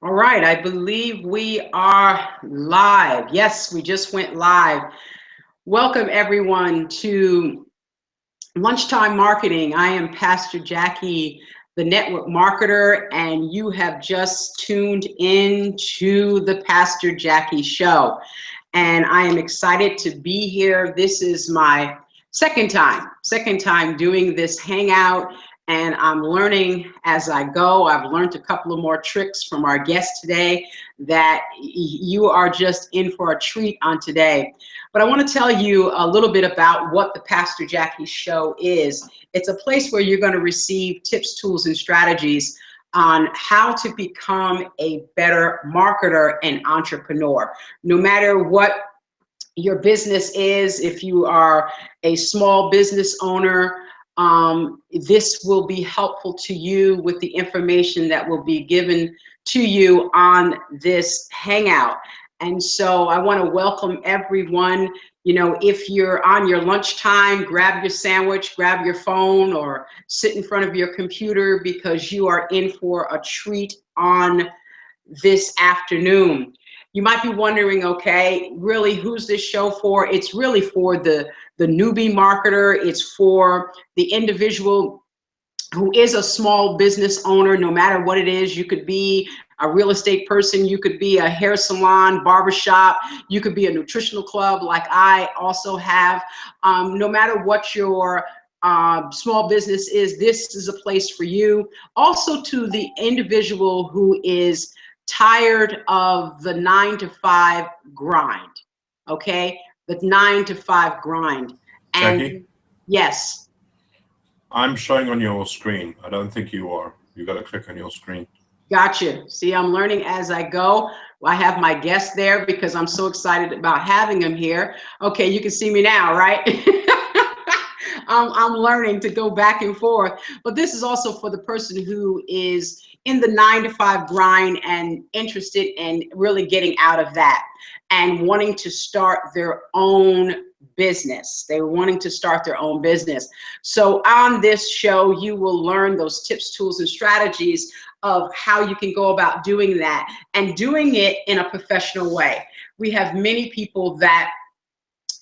All right, I believe we are live. Yes, we just went live. Welcome everyone to Lunchtime Marketing. I am Pastor Jacki, the network marketer, and you have just tuned in to the Pastor Jacki Show. And I am excited to be here. This is my second time doing this hangout, and I'm learning as I go. I've learned a couple of more tricks from our guest today that you are just in for a treat on today. But I want to tell you a little bit about what the Pastor Jacki Show is. It's a place where you're going to receive tips, tools, and strategies on how to become a better marketer and entrepreneur. No matter what your business is, if you are a small business owner, this will be helpful to you with the information that will be given to you on this hangout. And so I want to welcome everyone. You know, if you're on your lunchtime, grab your sandwich, grab your phone, or sit in front of your computer because you are in for a treat on this afternoon. You might be wondering, okay, really, who's this show for? It's really for the newbie marketer. It's for the individual who is a small business owner, no matter what it is. You could be a real estate person, you could be a hair salon, barbershop, you could be a nutritional club like I also have. No matter what your small business is, this is a place for you. Also to the individual who is tired of the 9 to 5 grind, okay? The 9 to 5 grind. Jackie, And yes. I'm showing on your screen. I don't think you are. You got to click on your screen. Gotcha. See, I'm learning as I go. I have my guest there because I'm so excited about having him here. Okay, you can see me now, right? I'm learning to go back and forth. But this is also for the person who is in the 9 to 5 grind and interested in really getting out of that and wanting to start their own business. They're wanting to start their own business. So on this show, you will learn those tips, tools, and strategies of how you can go about doing that and doing it in a professional way. We have many people that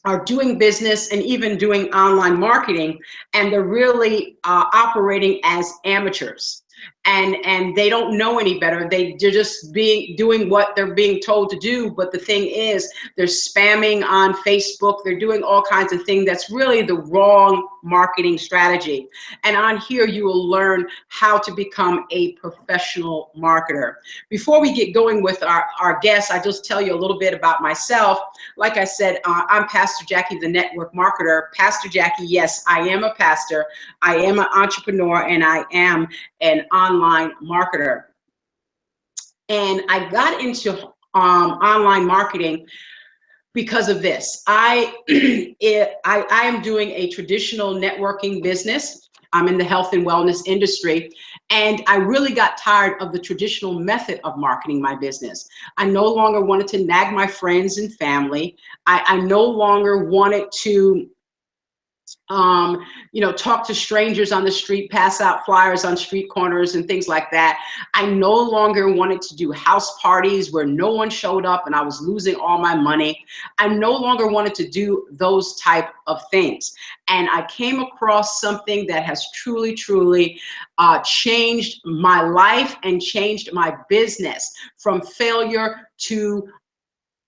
are doing business and even doing online marketing, and they're really operating as amateurs, and they don't know any better. They're just doing what they're being told to do. But the thing is, they're spamming on Facebook, they're doing all kinds of things that's really the wrong marketing strategy. And on here you will learn how to become a professional marketer. Before we get going with our guests, I just tell you a little bit about myself. Like I said, I'm Pastor Jacki, the network marketer. Pastor Jacki, yes, I am a pastor, I am an entrepreneur, and I am an online marketer. And I got into online marketing because of this. I am doing a traditional networking business. I'm in the health and wellness industry, and I really got tired of the traditional method of marketing my business. I no longer wanted to nag my friends and family. I no longer wanted to talk to strangers on the street, pass out flyers on street corners and things like that. I no longer wanted to do house parties where no one showed up and I was losing all my money. I no longer wanted to do those type of things. And I came across something that has truly changed my life and changed my business from failure to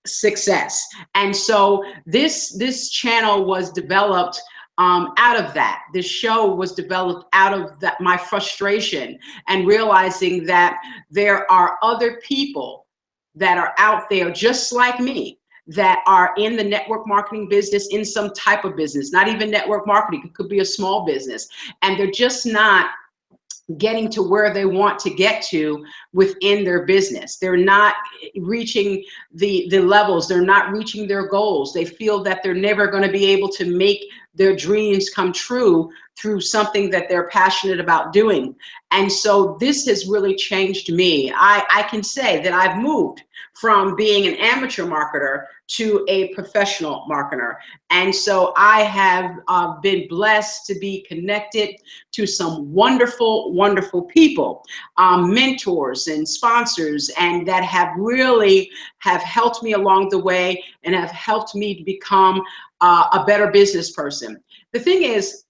success. And so this channel was developed out of that. This show was developed out of that, my frustration, and realizing that there are other people that are out there just like me that are in the network marketing business, in some type of business, not even network marketing, it could be a small business, and they're just not getting to where they want to get to within their business. They're not reaching the levels. They're not reaching their goals. They feel that they're never going to be able to make their dreams come true through something that they're passionate about doing. And so this has really changed me. I can say that I've moved from being an amateur marketer to a professional marketer. And so I have been blessed to be connected to some wonderful, wonderful people, mentors and sponsors, and that have really have helped me along the way and have helped me to become a better business person. The thing is,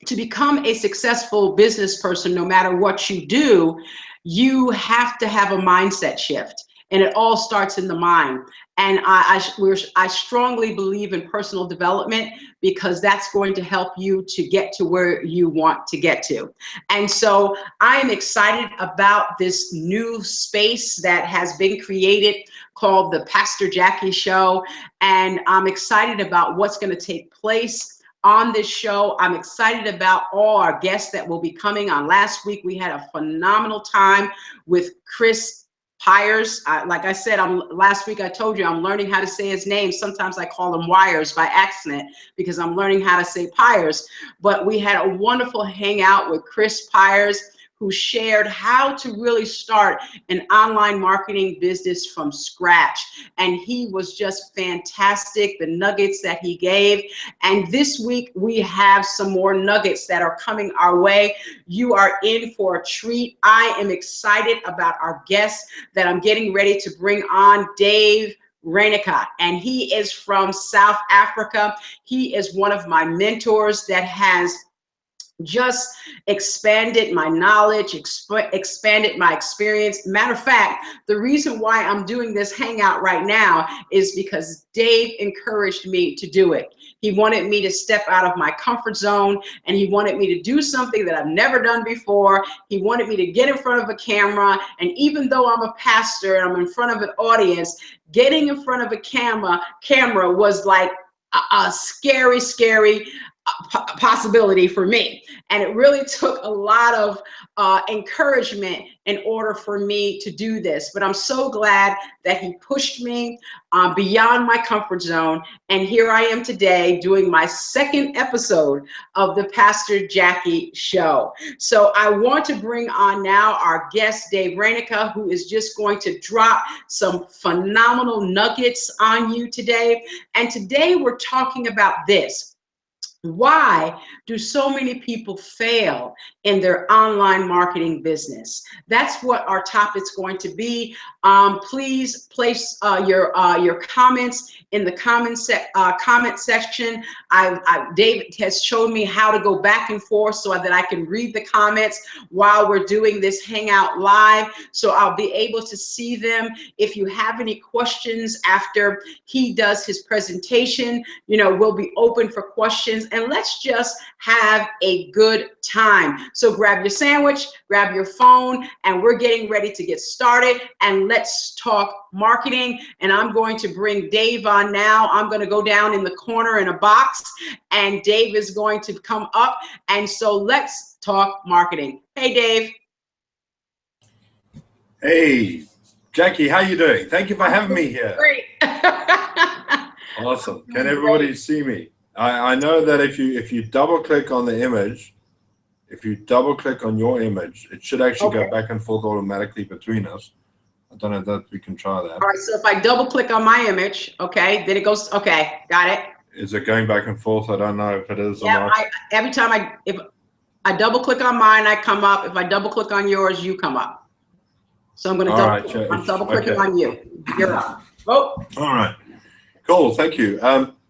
to become a successful business person, no matter what you do, you have to have a mindset shift. And it all starts in the mind. And I strongly believe in personal development, because that's going to help you to get to where you want to get to. And so I am excited about this new space that has been created called the Pastor Jacki Show. And I'm excited about what's going to take place on this show. I'm excited about all our guests that will be coming on. Last week, we had a phenomenal time with Chris Pyers. Like I said, last week I told you I'm learning how to say his name. Sometimes I call him Wires by accident because I'm learning how to say Pyers. But we had a wonderful hangout with Chris Pyers, who shared how to really start an online marketing business from scratch. And he was just fantastic, the nuggets that he gave. And this week we have some more nuggets that are coming our way. You are in for a treat. I am excited about our guest that I'm getting ready to bring on, Dave Reinicke, and he is from South Africa. He is one of my mentors that has just expanded my knowledge, expanded my experience. Matter of fact, the reason why I'm doing this hangout right now is because Dave encouraged me to do it. He wanted me to step out of my comfort zone, and he wanted me to do something that I've never done before. He wanted me to get in front of a camera, and even though I'm a pastor and I'm in front of an audience, getting in front of a camera was like a scary possibility for me. And it really took a lot of encouragement in order for me to do this. But I'm so glad that he pushed me beyond my comfort zone. And here I am today doing my second episode of the Pastor Jacki Show. So I want to bring on now our guest, Dave Reinicke, who is just going to drop some phenomenal nuggets on you today. And today we're talking about this. Why do so many people fail in their online marketing business? That's what our topic's going to be. Please place your comments in the comment section. David has shown me how to go back and forth so that I can read the comments while we're doing this hangout live. So I'll be able to see them. If you have any questions after he does his presentation, we'll be open for questions. And let's just have a good time. So grab your sandwich, grab your phone, and we're getting ready to get started. And let's talk marketing. And I'm going to bring Dave on now. I'm going to go down in the corner in a box, and Dave is going to come up. And so let's talk marketing. Hey, Dave. Hey, Jackie, how you doing? Thank you for having me here. Great. Awesome. Can everybody see me? I know that if you double click on the image, if you double click on your image, it should actually go back and forth automatically between us. I don't know that we can try that. All right, so if I double click on my image, okay, then it goes, okay, got it. Is it going back and forth? I don't know if it is or not. Every time if I double click on mine, I come up. If I double click on yours, you come up. So I'm going to I'm double clicking on you. You're up. Oh. All right. Cool. Thank you.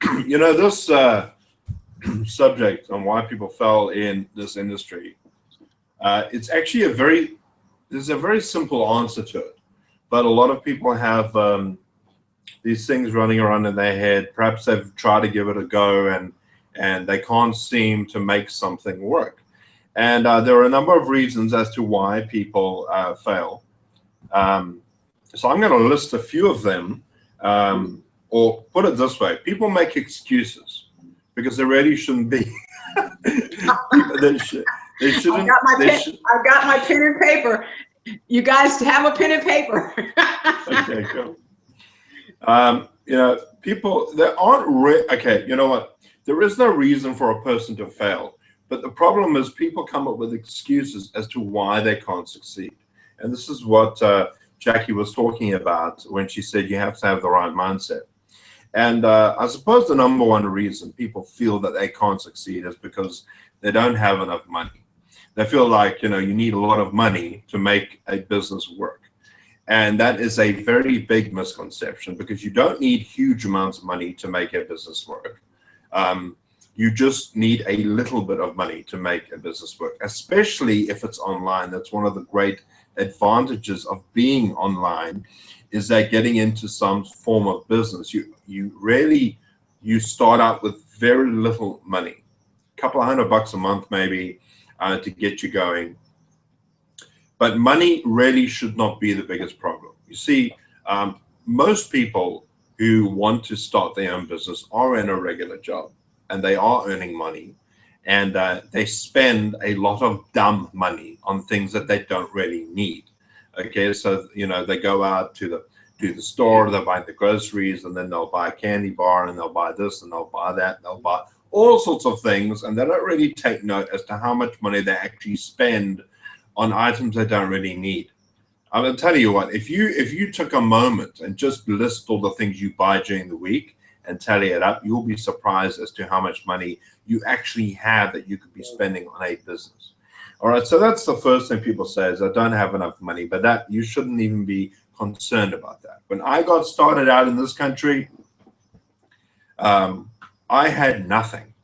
This subject on why people fail in this industry, it's actually there's a very simple answer to it, but a lot of people have these things running around in their head. Perhaps they've tried to give it a go and they can't seem to make something work. And there are a number of reasons as to why people fail. So I'm going to list a few of them. Or put it this way, people make excuses because they really shouldn't be. They shouldn't. I've got my pen and paper. You guys have a pen and paper. Okay, cool. People that aren't okay. You know what? There is no reason for a person to fail. But the problem is people come up with excuses as to why they can't succeed. And this is what Jackie was talking about when she said you have to have the right mindset. And I suppose the number one reason people feel that they can't succeed is because they don't have enough money. They feel like, you need a lot of money to make a business work. And that is a very big misconception, because you don't need huge amounts of money to make a business work. You just need a little bit of money to make a business work, especially if it's online. That's one of the great advantages of being online, is that getting into some form of business, you start out with very little money, a couple of $100 a month maybe, to get you going. But money really should not be the biggest problem. You see, most people who want to start their own business are in a regular job, and they are earning money, and they spend a lot of dumb money on things that they don't really need. Okay, so they go out to the store, they'll buy the groceries, and then they'll buy a candy bar, and they'll buy this, and they'll buy that, and they'll buy all sorts of things, and they don't really take note as to how much money they actually spend on items they don't really need. I'm gonna tell you what, if you took a moment and just list all the things you buy during the week and tally it up, you'll be surprised as to how much money you actually have that you could be spending on a business. All right, so that's the first thing people say, is I don't have enough money, but that you shouldn't even be concerned about that. When I got started out in this country, I had nothing.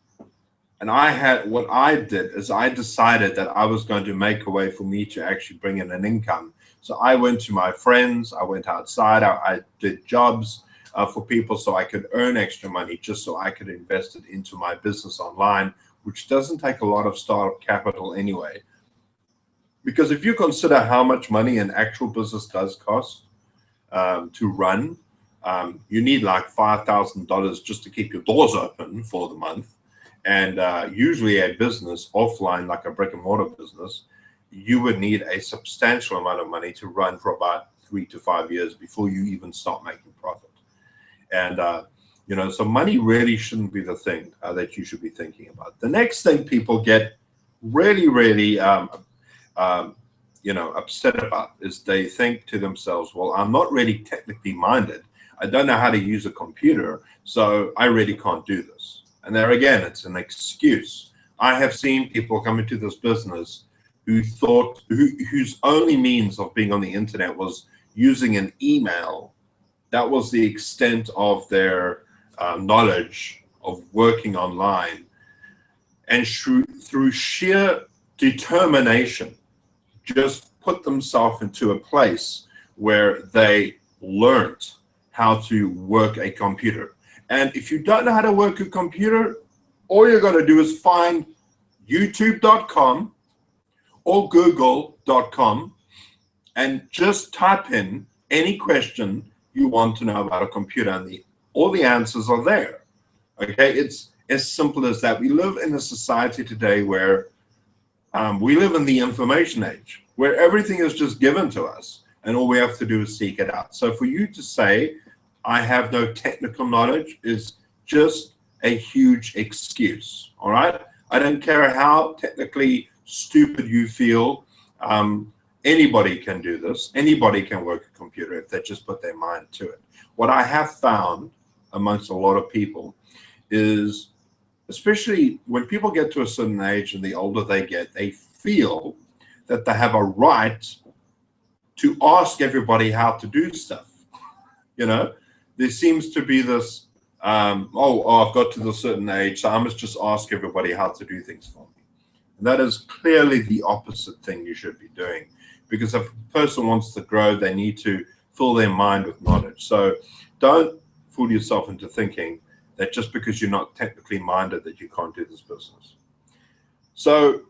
And what I did is I decided that I was going to make a way for me to actually bring in an income. So I went to my friends, I went outside, I did jobs for people so I could earn extra money, just so I could invest it into my business online, which doesn't take a lot of startup capital anyway. Because if you consider how much money an actual business does cost to run, you need like $5,000 just to keep your doors open for the month. And usually a business offline, like a brick and mortar business, you would need a substantial amount of money to run for about 3 to 5 years before you even start making profit. And, so money really shouldn't be the thing that you should be thinking about. The next thing people get really, really, upset about is they think to themselves, well, I'm not really technically minded. I don't know how to use a computer, so I really can't do this. And there again, it's an excuse. I have seen people come into this business whose only means of being on the internet was using an email. That was the extent of their knowledge of working online. And through sheer determination, just put themselves into a place where they learned how to work a computer. And if you don't know how to work a computer, all you're going to do is find youtube.com or google.com and just type in any question you want to know about a computer, and all the answers are there. Okay, it's as simple as that. We live in a society today where we live in the information age, where everything is just given to us, and all we have to do is seek it out. So for you to say, I have no technical knowledge, is just a huge excuse, all right? I don't care how technically stupid you feel. Anybody can do this. Anybody can work a computer if they just put their mind to it. What I have found amongst a lot of people is, especially when people get to a certain age and the older they get, they feel that they have a right to ask everybody how to do stuff. There seems to be this, I've got to this certain age, so I must just ask everybody how to do things for me. And that is clearly the opposite thing you should be doing, because if a person wants to grow, they need to fill their mind with knowledge. So don't fool yourself into thinking that just because you're not technically minded that you can't do this business. So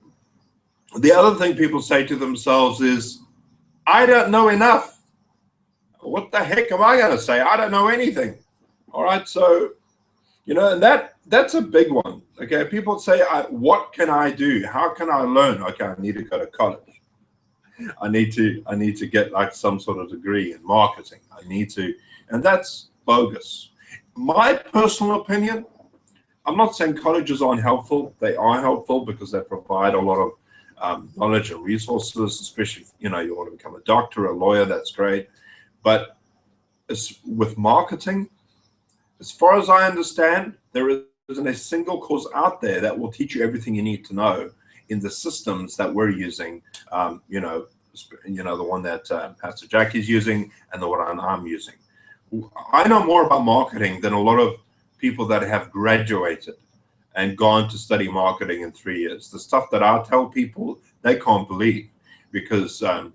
the other thing people say to themselves is, I don't know enough. What the heck am I going to say? I don't know anything. All right, so, and that's a big one. Okay, people say, what can I do? How can I learn? Okay, I need to go to college. I need to get like some sort of degree in marketing. And that's bogus. My personal opinion, I'm not saying colleges aren't helpful. They are helpful because they provide a lot of knowledge and resources, especially if, you want to become a doctor, a lawyer, that's great. But with marketing, as far as I understand, there isn't a single course out there that will teach you everything you need to know in the systems that we're using, the one that Pastor Jacki is using and the one I'm using. I know more about marketing than a lot of people that have graduated and gone to study marketing in 3 years. The stuff that I tell people, they can't believe, because and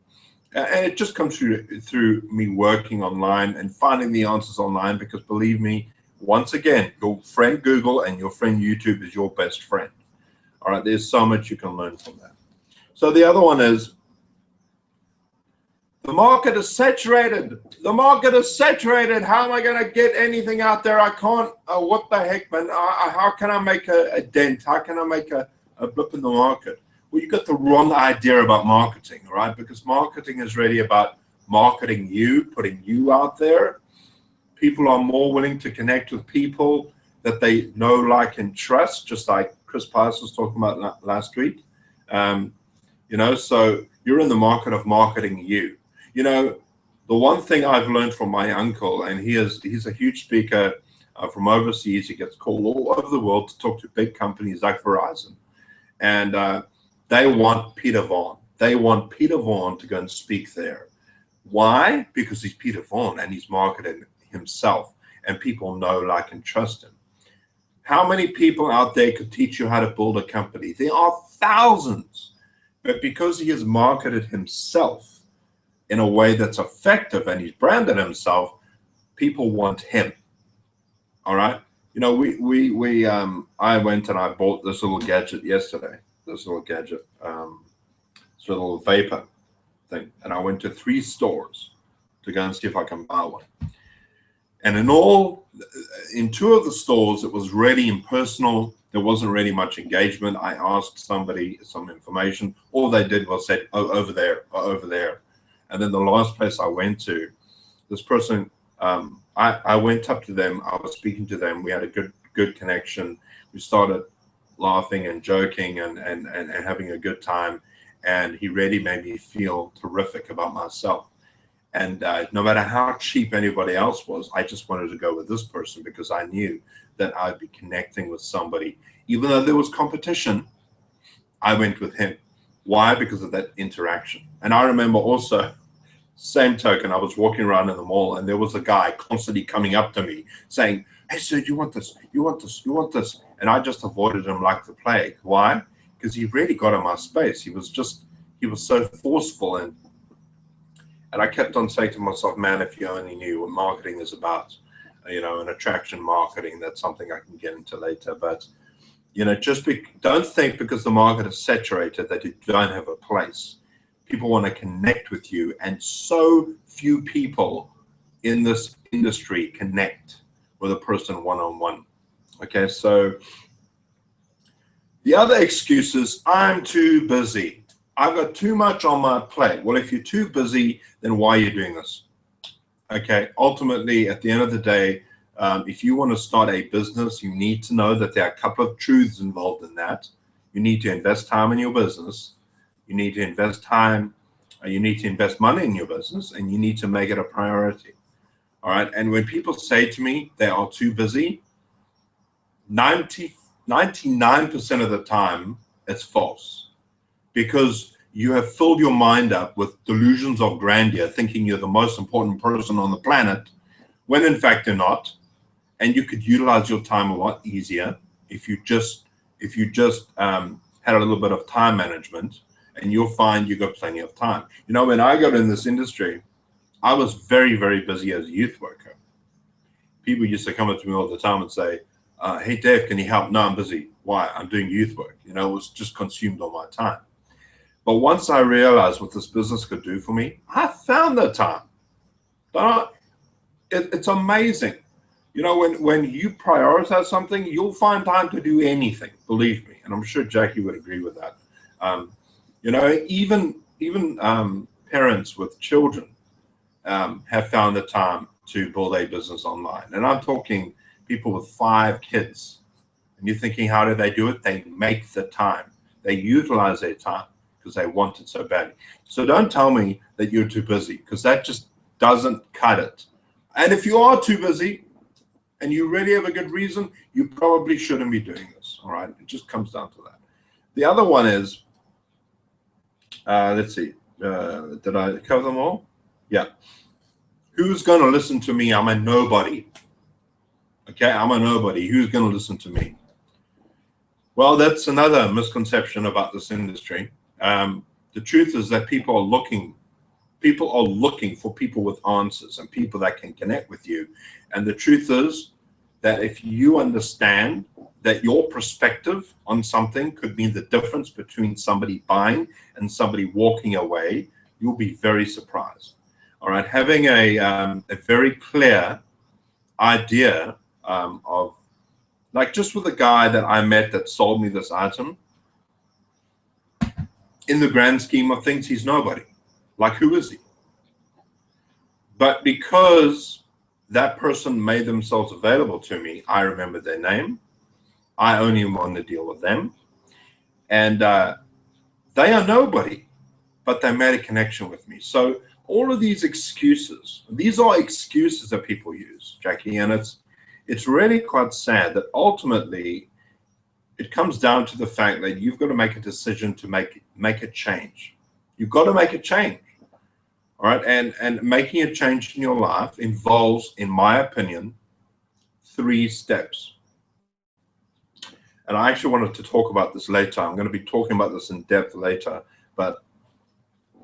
it just comes through me working online and finding the answers online, because believe me, once again, your friend Google and your friend YouTube is your best friend. All right, there's so much you can learn from that. So the other one is, the market is saturated. The market is saturated. How am I going to get anything out there? I can't. What the heck, man? How can I make a dent? How can I make a blip in the market? Well, you got the wrong idea about marketing, right? Because marketing is really about marketing you, putting you out there. People are more willing to connect with people that they know, like, and trust, just like Chris Pius was talking about last week. So you're in the market of marketing you. The one thing I've learned from my uncle, and he's a huge speaker from overseas. He gets called all over the world to talk to big companies like Verizon. And they want Peter Vaughn. They want Peter Vaughn to go and speak there. Why? Because he's Peter Vaughn and he's marketing himself, and people know, like, and trust him. How many people out there could teach you how to build a company? There are thousands. But because he has marketed himself in a way that's effective and he's branded himself, people want him. All right. I went and I bought this little gadget yesterday. This little gadget, it's a little vapor thing. And I went to 3 stores to go and see if I can buy one. And in 2 of the stores, it was really impersonal. There wasn't really much engagement. I asked somebody some information. All they did was said, "Oh, over there, oh, over there." And then the last place I went to, this person, I went up to them. I was speaking to them. We had a good connection. We started laughing and joking and having a good time. And he really made me feel terrific about myself. And no matter how cheap anybody else was, I just wanted to go with this person because I knew that I'd be connecting with somebody. Even though there was competition, I went with him. Why? Because of that interaction. And I remember also, same token, I was walking around in the mall and there was a guy constantly coming up to me saying, "Hey, sir, you want this? You want this? You want this?" And I just avoided him like the plague. Why? Because he really got in my space. He was so forceful. And I kept on saying to myself, man, if you only knew what marketing is about, and attraction marketing, that's something I can get into later. But, don't think because the market is saturated that you don't have a place. People want to connect with you, and so few people in this industry connect with a person one-on-one. Okay, so the other excuse is, I'm too busy. I've got too much on my plate. Well, if you're too busy, then why are you doing this? Okay, ultimately, at the end of the day, if you want to start a business, you need to know that there are a couple of truths involved in that. You need to invest time in your business. You need to invest time. You need to invest money in your business, and you need to make it a priority. All right. And when people say to me they are too busy, 99% of the time, it's false. Because you have filled your mind up with delusions of grandeur, thinking you're the most important person on the planet, when in fact you're not. And you could utilize your time a lot easier if you just had a little bit of time management, and you'll find you got plenty of time. When I got in this industry, I was very, very busy as a youth worker. People used to come up to me all the time and say, "Hey, Dave, can you help?" "No, I'm busy." "Why?" "I'm doing youth work." It was just consumed all my time. But once I realized what this business could do for me, I found the time. It's amazing. When you prioritize something, you'll find time to do anything, believe me. And I'm sure Jackie would agree with that. Even parents with children have found the time to build a business online. And I'm talking people with 5 kids, And you're thinking, how do they do it? They make the time. They utilize their time because they want it so badly. So don't tell me that you're too busy, because that just doesn't cut it. And if you are too busy and you really have a good reason, you probably shouldn't be doing this. All right. It just comes down to that. The other one is, let's see, did I cover them all? Yeah. Who's going to listen to me? I'm a nobody. Okay, I'm a nobody. Who's going to listen to me? Well, that's another misconception about this industry. The truth is that people are looking for people with answers and people that can connect with you. And the truth is that if you understand that your perspective on something could mean the difference between somebody buying and somebody walking away, you'll be very surprised. All right, having a very clear idea of, like, just with the guy that I met that sold me this item, in the grand scheme of things, he's nobody. Like, who is he? But because that person made themselves available to me, I remember their name. I only want to deal with them. And they are nobody, but they made a connection with me. So all of these excuses, these are excuses that people use, Jackie, and it's really quite sad that ultimately it comes down to the fact that you've got to make a decision to make a change. You've got to make a change. All right, and making a change in your life involves, in my opinion, 3 steps. And I actually wanted to talk about this later. I'm going to be talking about this in depth later, but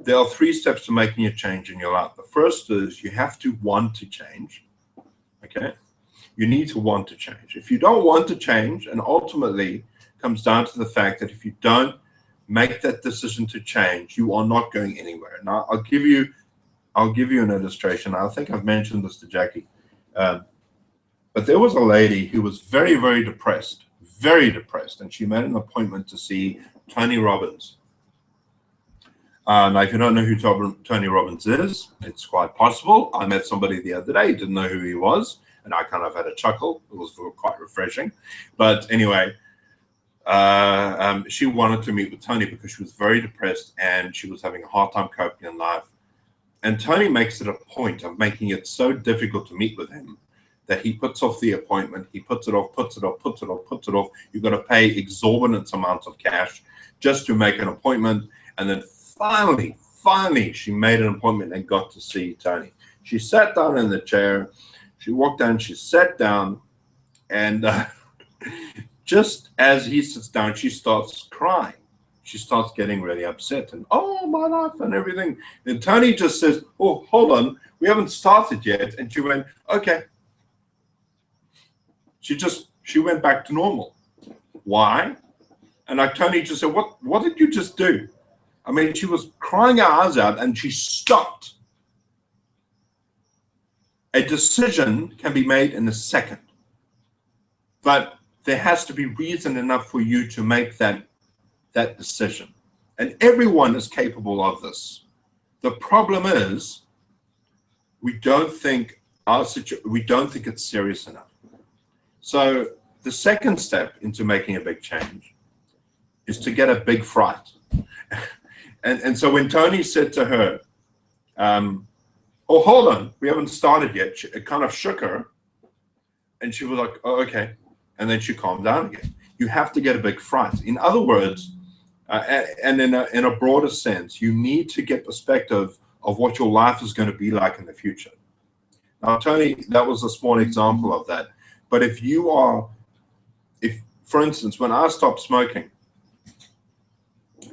there are 3 steps to making a change in your life. The first is you have to want to change. Okay, you need to want to change. If you don't want to change, and ultimately it comes down to the fact that if you don't make that decision to change, you are not going anywhere. Now, I'll give you an illustration. I think I've mentioned this to Jackie. But there was a lady who was very, very depressed, and she made an appointment to see Tony Robbins. Now, if you don't know who Tony Robbins is, it's quite possible. I met somebody the other day who didn't know who he was, and I kind of had a chuckle. It was quite refreshing. But anyway, she wanted to meet with Tony because she was very depressed and she was having a hard time coping in life. And Tony makes it a point of making it so difficult to meet with him that he puts off the appointment. He puts it off. You've got to pay exorbitant amounts of cash just to make an appointment. And then finally, she made an appointment and got to see Tony. She sat down in the chair. She walked down. She sat down. And just as he sits down, she starts crying. She starts getting really upset and, oh, my life and everything. And Tony just says, oh, hold on, we haven't started yet. And she went, okay. She went back to normal. Why? And like Tony just said, what did you just do? I mean, she was crying her eyes out and she stopped. A decision can be made in a second. But there has to be reason enough for you to make that decision. And everyone is capable of this. The problem is we don't think it's serious enough. So the second step into making a big change is to get a big fright. and so when Tony said to her, oh, hold on, we haven't started yet, it kind of shook her. And she was like, oh, okay. And then she calmed down again. You have to get a big fright. In other words, and in a broader sense, you need to get perspective of what your life is going to be like in the future. Now, Tony, that was a small example of that. But if for instance, when I stopped smoking,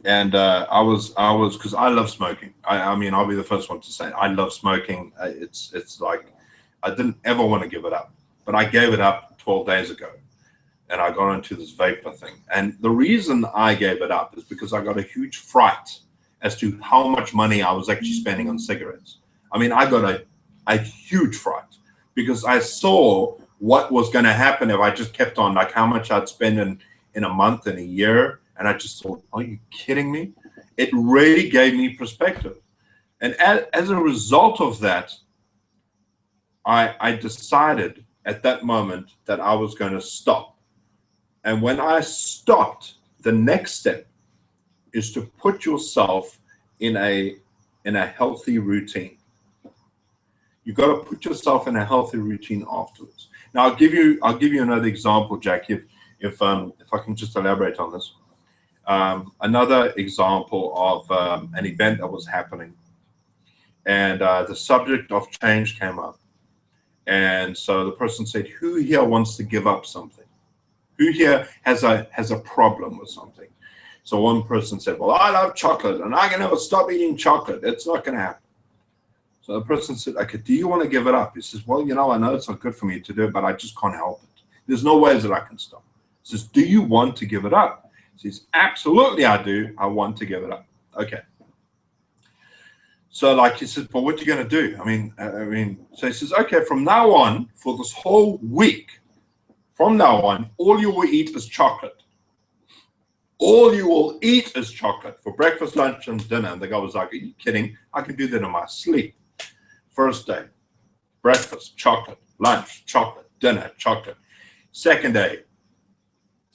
and I was because I love smoking. I mean, I'll be the first one to say I love smoking. It's like I didn't ever want to give it up, but I gave it up 12 days ago. And I got into this vapor thing. And the reason I gave it up is because I got a huge fright as to how much money I was actually spending on cigarettes. I mean, I got a huge fright because I saw what was going to happen if I just kept on, like how much I'd spend in a month, in a year. And I just thought, are you kidding me? It really gave me perspective. And as a result of that, I decided at that moment that I was going to stop. And when I stopped, the next step is to put yourself in a healthy routine. You've got to put yourself in a healthy routine afterwards. Now, I'll give you another example, Jackie, if I can just elaborate on this. Another example of an event that was happening, and the subject of change came up. And so the person said, who here wants to give up something? Who here has a problem with something? So one person said, well, I love chocolate and I can never stop eating chocolate. It's not going to happen. So the person said, okay, do you want to give it up? He says, well, I know it's not good for me to do it, but I just can't help it. There's no ways that I can stop. He says, do you want to give it up? He says, absolutely I do. I want to give it up. Okay. So like he said, well, what are you going to do? I mean, so he says, okay, from now on, for this whole week, from now on, all you will eat is chocolate. All you will eat is chocolate for breakfast, lunch, and dinner. And the guy was like, are you kidding? I can do that in my sleep. First day, breakfast, chocolate, lunch, chocolate, dinner, chocolate. Second day,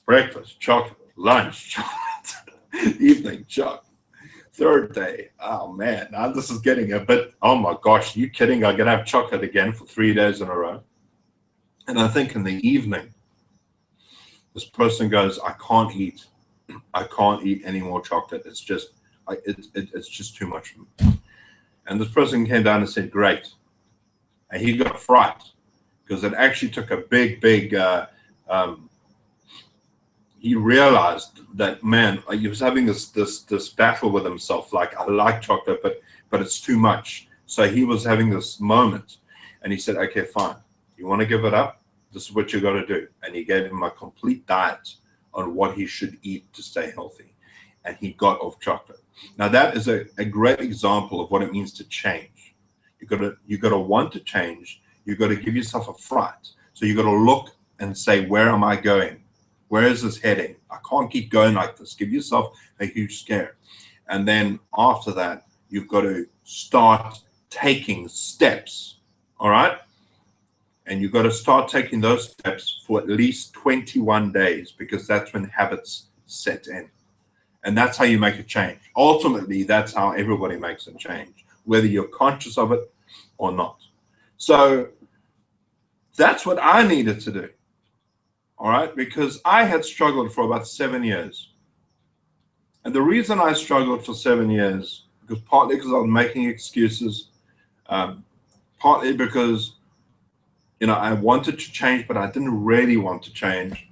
breakfast, chocolate, lunch, chocolate, evening, chocolate. Third day, oh man, now this is getting a bit, oh my gosh, are you kidding? I'm going to have chocolate again for 3 days in a row. And I think in the evening, this person goes, I can't eat any more chocolate. It's just, it's just too much for me. And this person came down and said, great. And he got fright because it actually took a big, he realized that, man, he was having this battle with himself. Like, I like chocolate, but it's too much. So he was having this moment and he said, okay, fine. You want to give it up? This is what you got to do. And he gave him a complete diet on what he should eat to stay healthy. And he got off chocolate. Now that is a great example of what it means to change. You got to want to change. You got to give yourself a fright. So you got to look and say, where am I going? Where is this heading? I can't keep going like this. Give yourself a huge scare. And then after that, you've got to start taking steps. All right? And you've got to start taking those steps for at least 21 days because that's when habits set in. And that's how you make a change. Ultimately, that's how everybody makes a change, whether you're conscious of it or not. So that's what I needed to do. All right, because I had struggled for about 7 years. And the reason I struggled for 7 years, partly because I was making excuses, partly because, I wanted to change, but I didn't really want to change.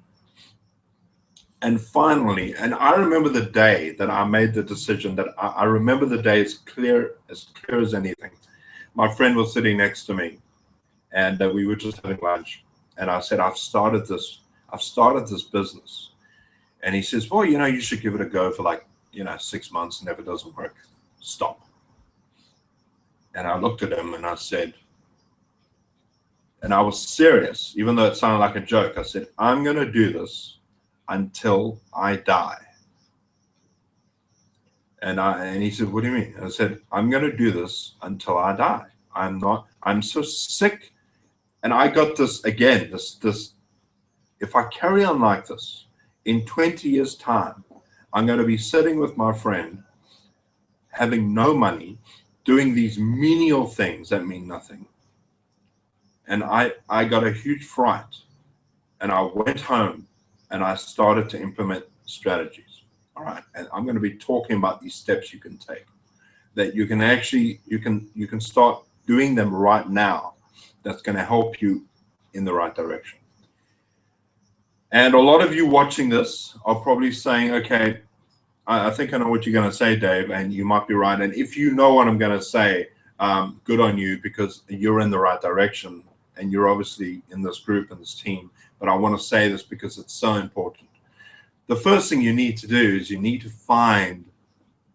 And finally, and I remember the day that I made the decision, that I remember the day as clear as anything. My friend was sitting next to me, and we were just having lunch. And I said, I've started this business. And he says, well, you should give it a go for 6 months, and if it doesn't work, stop. And I looked at him and I said, and I was serious, even though it sounded like a joke. I said, I'm going to do this until I die. And he said, what do you mean? And I said, I'm going to do this until I die. I'm so sick. And I got this again, this, if I carry on like this, in 20 years' time, I'm going to be sitting with my friend, having no money, doing these menial things that mean nothing. And I got a huge fright. And I went home and I started to implement strategies. All right. And I'm going to be talking about these steps you can take, that you can actually, you can start doing them right now. That's going to help you in the right direction. And a lot of you watching this are probably saying, okay, I think I know what you're going to say, Dave, and you might be right. And if you know what I'm going to say, good on you, because you're in the right direction and you're obviously in this group and this team. But I want to say this because it's so important. The first thing you need to do is you need to find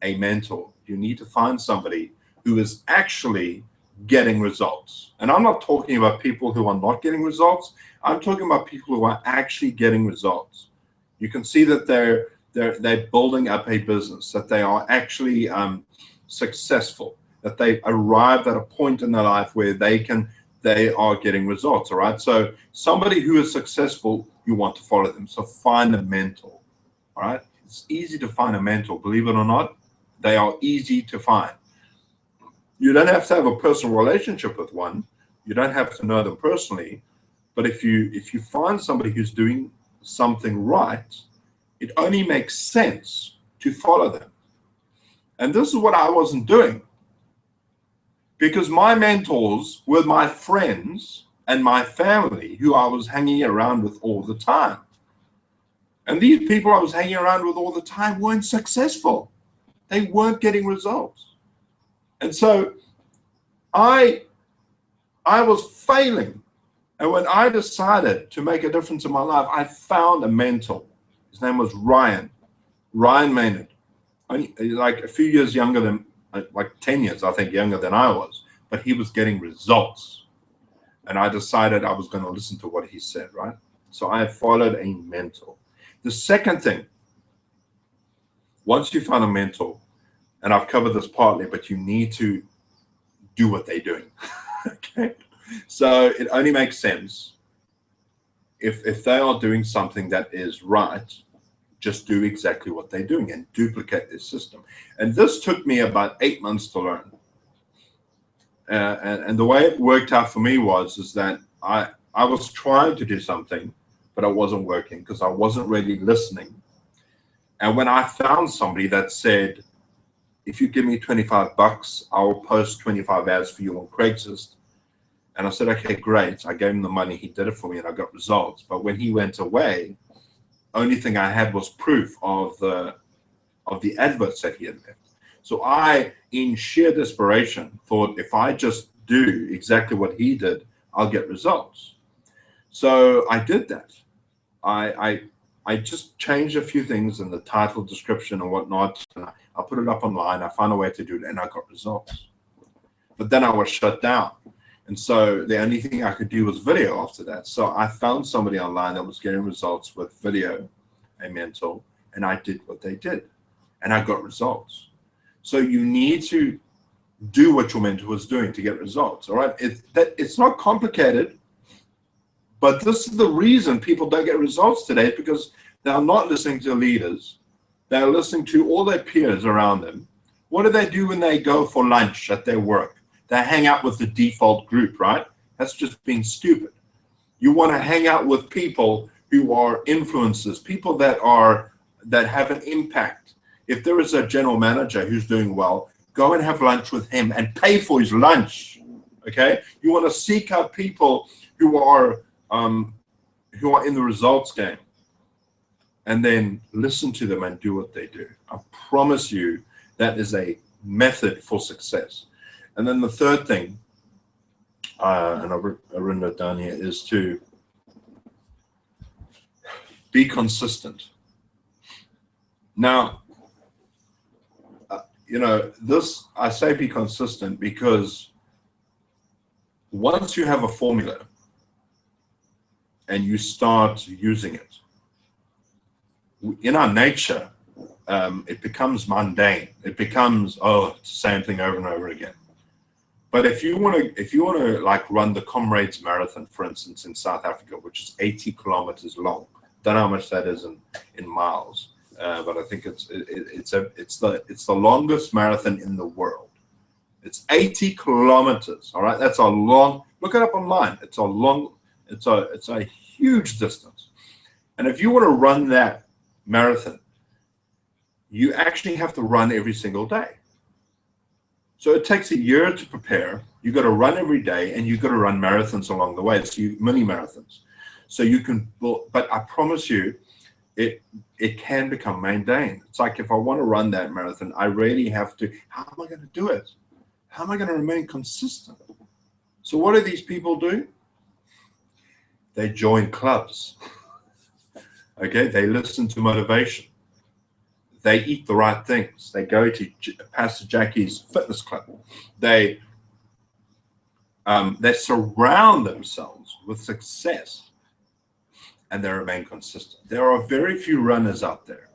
a mentor. You need to find somebody who is actually getting results. And I'm not talking about people who are not getting results. I'm talking about people who are actually getting results. You can see that they're building up a business, that they are actually successful, that they've arrived at a point in their life where they are getting results. All right. So somebody who is successful you want to follow them. So find a mentor. All right. It's easy to find a mentor. Believe it or not, they are easy to find. You don't have to have a personal relationship with one. You don't have to know them personally. But if you find somebody who's doing something right, it only makes sense to follow them. And this is what I wasn't doing, because my mentors were my friends and my family who I was hanging around with all the time. And these people I was hanging around with all the time weren't successful. They weren't getting results. And so I was failing. And when I decided to make a difference in my life, I found a mentor. His name was Ryan Maynard. Like a few years younger than, like 10 years, I think, younger than I was. But he was getting results. And I decided I was going to listen to what he said, right? So I followed a mentor. The second thing, once you find a mentor, and I've covered this partly, but you need to do what they're doing. Okay? So it only makes sense if they are doing something that is right, just do exactly what they're doing and duplicate their system. And this took me about 8 months to learn. And the way it worked out for me is that I was trying to do something, but it wasn't working because I wasn't really listening. And when I found somebody that said, if you give me $25, I'll post 25 ads for you on Craigslist. And I said, okay, great. I gave him the money. He did it for me and I got results. But when he went away, only thing I had was proof of the adverts that he had left. So I, in sheer desperation, thought if I just do exactly what he did, I'll get results. So I did that. I just changed a few things in the title, description, and whatnot. And I put it up online. I found a way to do it, and I got results. But then I was shut down. And so the only thing I could do was video after that. So I found somebody online that was getting results with video, a mentor, and I did what they did. And I got results. So you need to do what your mentor was doing to get results, all right? It's not complicated, but this is the reason people don't get results today, because they are not listening to leaders. They're listening to all their peers around them. What do they do when they go for lunch at their work? They hang out with the default group, right? That's just being stupid. You want to hang out with people who are influencers, people that have an impact. If there is a general manager who's doing well, go and have lunch with him and pay for his lunch. Okay? You want to seek out people who are in the results game, and then listen to them and do what they do. I promise you that is a method for success. And then the third thing, and I've written it down here, is to be consistent. Now, I say be consistent because once you have a formula and you start using it, in our nature, it becomes mundane. It becomes, it's the same thing over and over again. But if you want to like run the Comrades Marathon, for instance, in South Africa, which is 80 kilometers long, don't know how much that is in miles, but I think it's the longest marathon in the world. It's 80 kilometers. All right, that's a long. Look it up online. It's a huge distance. And if you want to run that marathon, you actually have to run every single day. So it takes a year to prepare. You got to run every day, and you got to run marathons along the way. So mini marathons. So you can, but I promise you, it can become mundane. It's like if I want to run that marathon, I really have to. How am I going to do it? How am I going to remain consistent? So what do these people do? They join clubs. Okay, they listen to motivation. They eat the right things. They go to Pastor Jacki's fitness club. They surround themselves with success, and they remain consistent. There are very few runners out there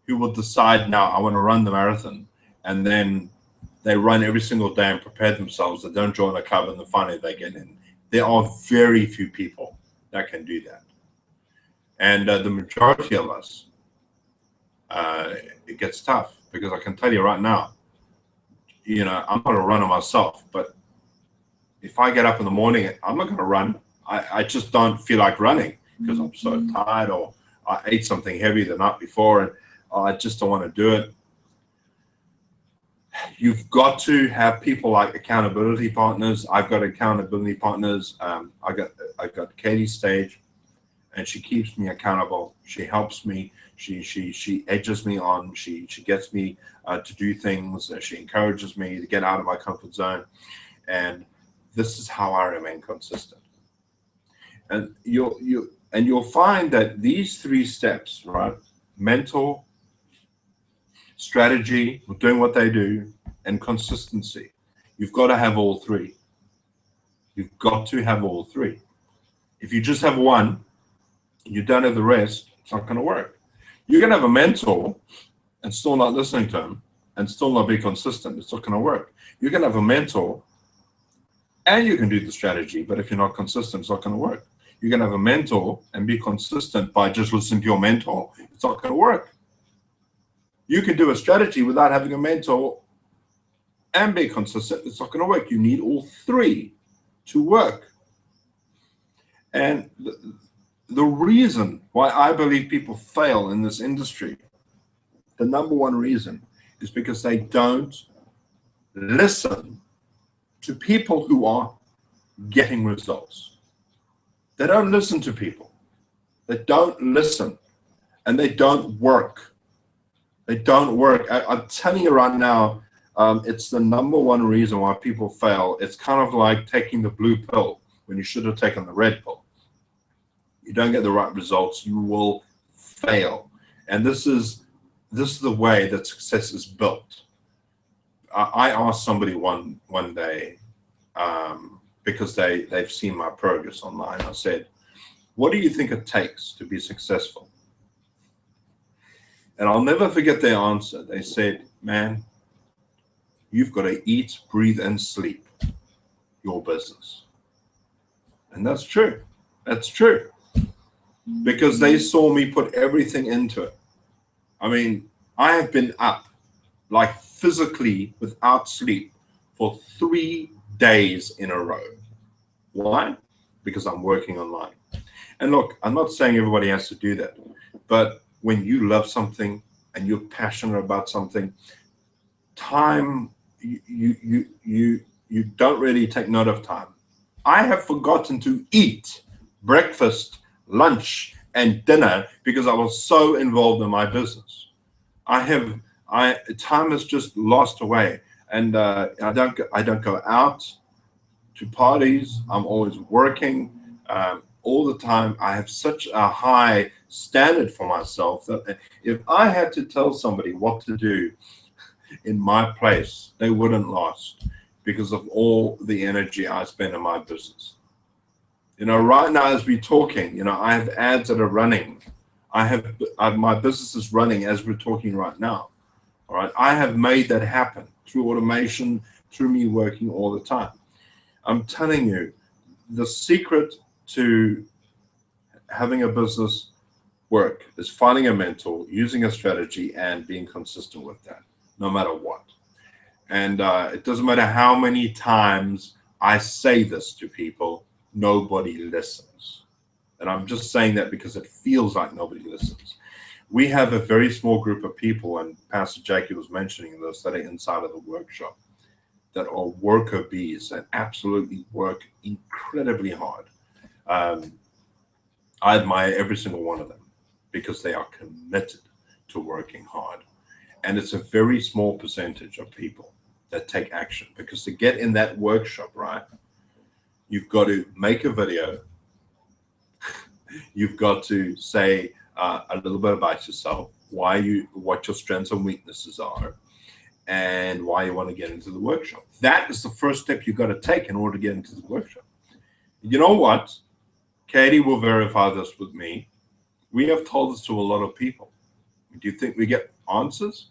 who will decide, now I want to run the marathon, and then they run every single day and prepare themselves. They don't join a club, and then finally they get in. There are very few people that can do that. And the majority of us, it gets tough, because I can tell you right now, I'm not a runner myself, but if I get up in the morning, I'm not going to run. I just don't feel like running because I'm so tired, or I ate something heavy the night before, and I just don't want to do it. You've got to have people like accountability partners. I've got accountability partners. I got Katie Stage, and she keeps me accountable. She helps me. She edges me on. She gets me to do things. She encourages me to get out of my comfort zone, and this is how I remain consistent. And you'll find that these 3 steps, right? Mental, strategy, doing what they do, and consistency. You've got to have all 3. You've got to have all 3. If you just have one, you don't have the rest, it's not going to work. You can have a mentor and still not listening to him and still not be consistent. It's not going to work. You can have a mentor and you can do the strategy, but if you're not consistent, it's not going to work. You can have a mentor and be consistent by just listening to your mentor. It's not going to work. You can do a strategy without having a mentor and be consistent. It's not going to work. You need all 3 to work. And the reason why I believe people fail in this industry, the number one reason, is because they don't listen to people who are getting results. They don't listen to people. They don't listen, and they don't work. They don't work. I'm telling you right now, it's the number one reason why people fail. It's kind of like taking the blue pill when you should have taken the red pill. You don't get the right results, you will fail. And this is the way that success is built. I asked somebody one day, because they've seen my progress online. I said, what do you think it takes to be successful? And I'll never forget their answer. They said, man, you've got to eat, breathe, and sleep your business. And that's true. That's true. Because they saw me put everything into it. I mean, I have been up, like physically without sleep, for 3 days in a row. Why? Because I'm working online. And look, I'm not saying everybody has to do that, but when you love something and you're passionate about something, time, you don't really take note of time. I have forgotten to eat breakfast, lunch, and dinner because I was so involved in my business. Time has just lost away, and I don't go out to parties. I'm always working all the time. I have such a high standard for myself that if I had to tell somebody what to do in my place, they wouldn't last because of all the energy I spend in my business. Right now as we're talking, I have ads that are running. I have my business is running as we're talking right now. All right, I have made that happen through automation, through me working all the time. I'm telling you, the secret to having a business work is finding a mentor, using a strategy, and being consistent with that, no matter what. And it doesn't matter how many times I say this to people, nobody listens. And I'm just saying that because it feels like nobody listens. We have a very small group of people, and Pastor Jacki was mentioning this, that are inside of the workshop, that are worker bees and absolutely work incredibly hard. I admire every single one of them because they are committed to working hard. And it's a very small percentage of people that take action, because to get in that workshop, right, you've got to make a video. You've got to say a little bit about yourself, what your strengths and weaknesses are, and why you want to get into the workshop. That is the first step you've got to take in order to get into the workshop. You know what? Katie will verify this with me. We have told this to a lot of people. Do you think we get answers?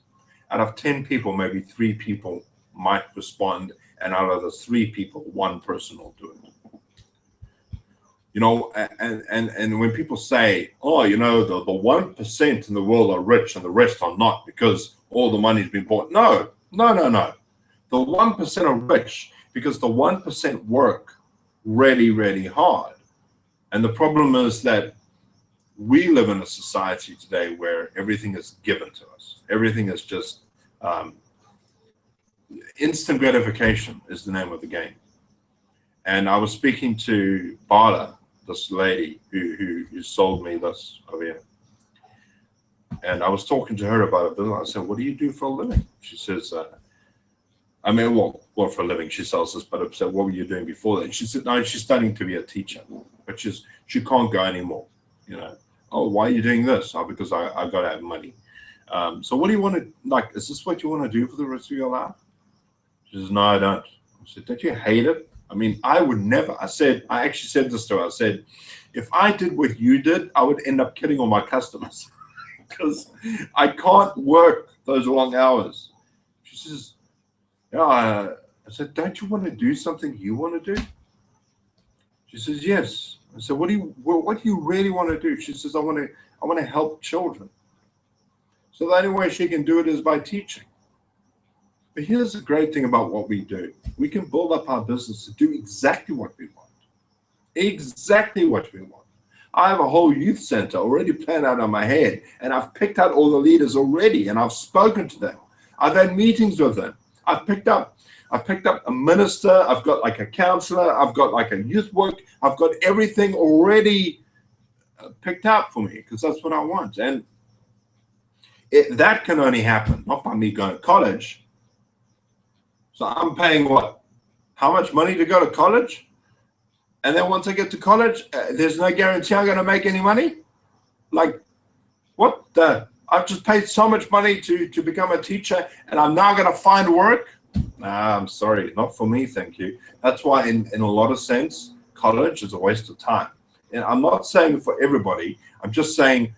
Out of 10 people, maybe 3 people might respond, and out of the 3 people, 1 person will do it. You know, and when people say, oh, you know, the 1% in the world are rich and the rest are not because all the money's been bought. No. The 1% are rich because the 1% work really, really hard. And the problem is that we live in a society today where everything is given to us. Everything is just instant gratification is the name of the game. And I was speaking to Bala, this lady who sold me this over here. And I was talking to her about it. I said, what do you do for a living? She says, what for a living? She sells this, but I said, what were you doing before that? And she said, no, she's studying to be a teacher, but she can't go anymore. You know, oh, why are you doing this? Oh, because I got to have money. So what do you want to, like, is this what you want to do for the rest of your life? She says, no, I don't. I said, don't you hate it? I mean, I would never. I actually said this to her. I said, if I did what you did, I would end up killing all my customers because I can't work those long hours. She says, yeah. I said, don't you want to do something you want to do? She says, yes. I said, what do you really want to do? She says, I want to help children. So the only way she can do it is by teaching. But here's the great thing about what we do. We can build up our business to do exactly what we want. Exactly what we want. I have a whole youth center already planned out on my head, and I've picked out all the leaders already, and I've spoken to them. I've had meetings with them. I've picked up a minister. I've got like a counselor. I've got like a youth work. I've got everything already picked out for me because that's what I want. And that can only happen not by me going to college. So I'm paying what? How much money to go to college? And then once I get to college, there's no guarantee I'm going to make any money? Like, what the? I've just paid so much money to become a teacher, and I'm now going to find work? Nah, I'm sorry. Not for me, thank you. That's why in a lot of sense, college is a waste of time. And I'm not saying for everybody. I'm just saying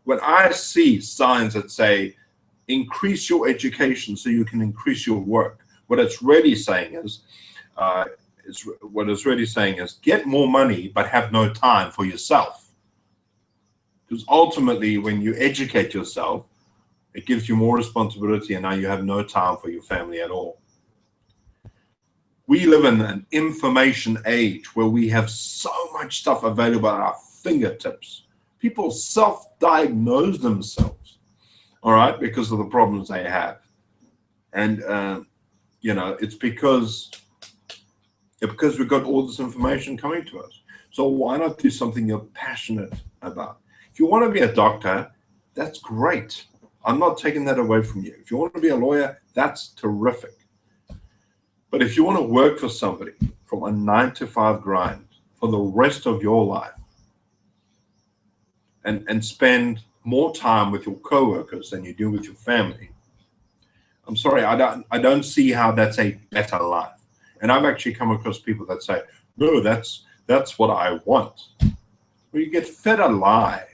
when I see signs that say, increase your education so you can increase your work, what it's really saying is, get more money but have no time for yourself. Because ultimately, when you educate yourself, it gives you more responsibility, and now you have no time for your family at all. We live in an information age where we have so much stuff available at our fingertips. People self-diagnose themselves, all right, because of the problems they have. And it's because we've got all this information coming to us. So why not do something you're passionate about? If you want to be a doctor, that's great. I'm not taking that away from you. If you want to be a lawyer, that's terrific. But if you want to work for somebody from a 9-to-5 grind for the rest of your life and spend more time with your coworkers than you do with your family, I'm sorry, I don't see how that's a better life. And I've actually come across people that say, no, that's what I want. Well, you get fed a lie.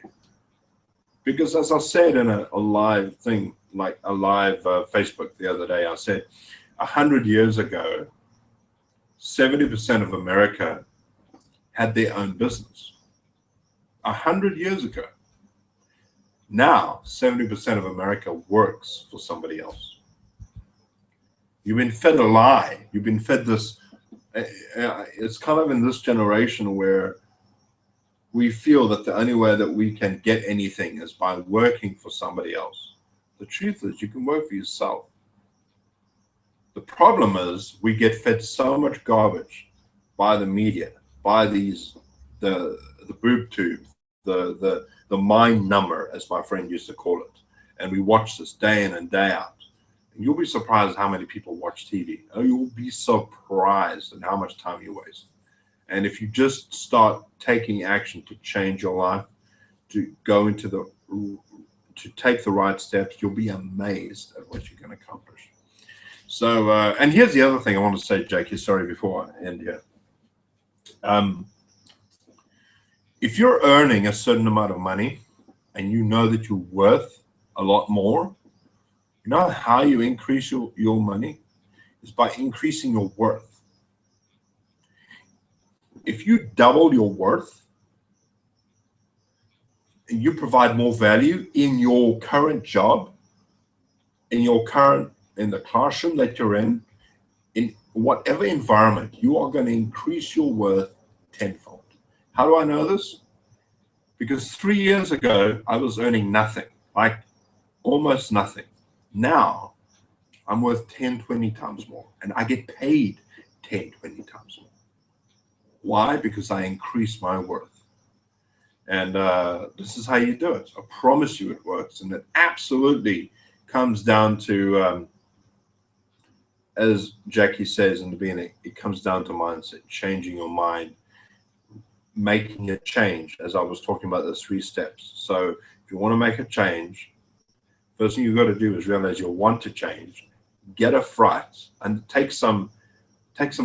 Because as I said in a live thing, like a live Facebook the other day, I said 100 years ago, 70% of America had their own business. 100 years ago. Now, 70% of America works for somebody else. You've been fed a lie. You've been fed this. It's kind of in this generation where we feel that the only way that we can get anything is by working for somebody else. The truth is, you can work for yourself. The problem is we get fed so much garbage by the media, by the boob tube, the mind number, as my friend used to call it. And we watch this day in and day out. And you'll be surprised how many people watch TV. Oh, you'll be surprised at how much time you waste. And if you just start taking action to change your life, to take the right steps, you'll be amazed at what you can accomplish. So, and here's the other thing I want to say, Jacki, sorry, before I end here. If you're earning a certain amount of money and you know that you're worth a lot more, you know how you increase your money? Is by increasing your worth. If you double your worth and you provide more value in your current job, in the classroom that you're in whatever environment, you are going to increase your worth tenfold. How do I know this? Because 3 years ago, I was earning nothing, like almost nothing. Now, I'm worth 10, 20 times more, and I get paid 10, 20 times more. Why? Because I increase my worth. And this is how you do it. I promise you it works. And it absolutely comes down to, as Jackie says in the beginning, it comes down to mindset, changing your mind, making a change, as I was talking about the 3 steps. So if you want to make a change, first thing you've got to do is realize you want to change, get a fright, and take some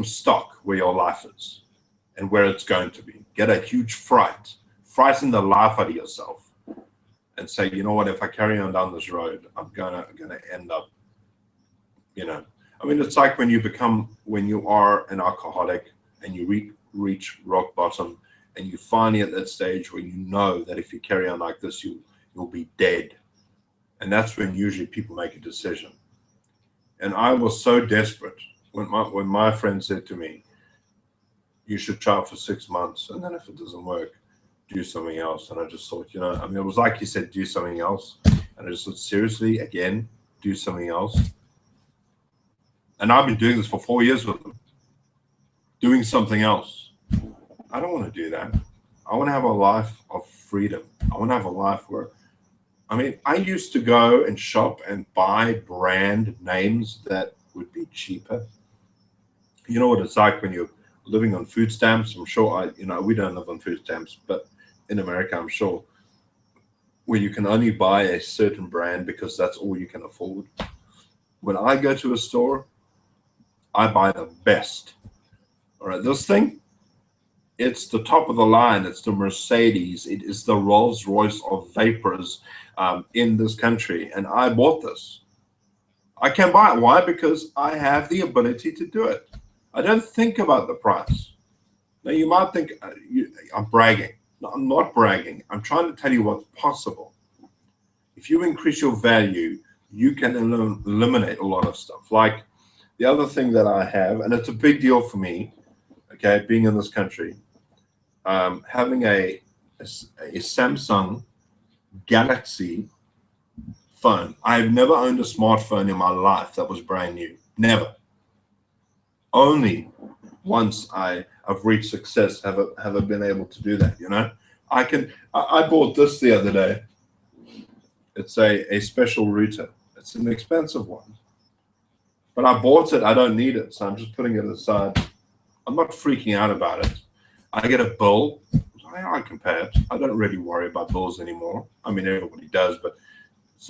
stock where your life is and where it's going to be. Get a huge frighten the life out of yourself, and say, you know what, if I carry on down this road, I'm gonna end up, I mean, it's like when you are an alcoholic and you reach rock bottom, and you're finally at that stage where you know that if you carry on like this, you'll be dead. And that's when usually people make a decision. And I was so desperate when my friend said to me, you should try it for 6 months, and then if it doesn't work, do something else. And I just thought, I mean, it was like he said, do something else. And I just thought, seriously, again, do something else. And I've been doing this for 4 years with them, doing something else. I don't want to do that. I want to have a life of freedom. I want to have a life where, I mean, I used to go and shop and buy brand names that would be cheaper. You know what it's like when you're living on food stamps? I'm sure we don't live on food stamps, but in America, I'm sure, where you can only buy a certain brand because that's all you can afford. When I go to a store, I buy the best. All right, this thing, it's the top of the line. It's the Mercedes. It is the Rolls Royce of vapors in this country. And I bought this. I can buy it. Why? Because I have the ability to do it. I don't think about the price. Now, you might think I'm bragging. No, I'm not bragging. I'm trying to tell you what's possible. If you increase your value, you can eliminate a lot of stuff. Like the other thing that I have, and it's a big deal for me, okay, being in this country, having a Samsung Galaxy phone. I've never owned a smartphone in my life that was brand new. Never. Only once I've reached success have I been able to do that. I bought this the other day. It's a special router. It's an expensive one, but I bought it. I don't need it, so I'm just putting it aside. I'm not freaking out about it. I get a bill. I can pay it. I don't really worry about bills anymore. I mean, everybody does, but it's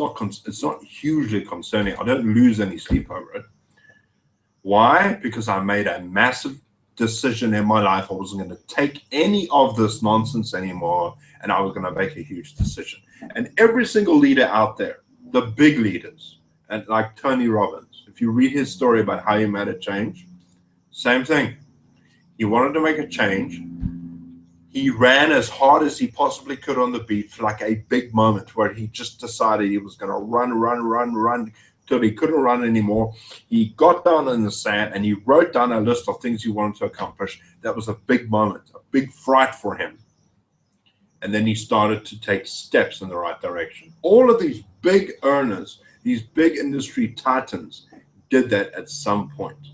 not hugely concerning. I don't lose any sleep over it. Why? Because I made a massive decision in my life. I wasn't going to take any of this nonsense anymore, and I was going to make a huge decision. And every single leader out there, the big leaders, and like Tony Robbins, if you read his story about how he made a change, same thing. He wanted to make a change. He ran as hard as he possibly could on the beach, like a big moment where he just decided he was going to run till he couldn't run anymore. He got down in the sand and he wrote down a list of things he wanted to accomplish. That was a big moment, a big fright for him. And then he started to take steps in the right direction. All of these big earners, these big industry titans, did that at some point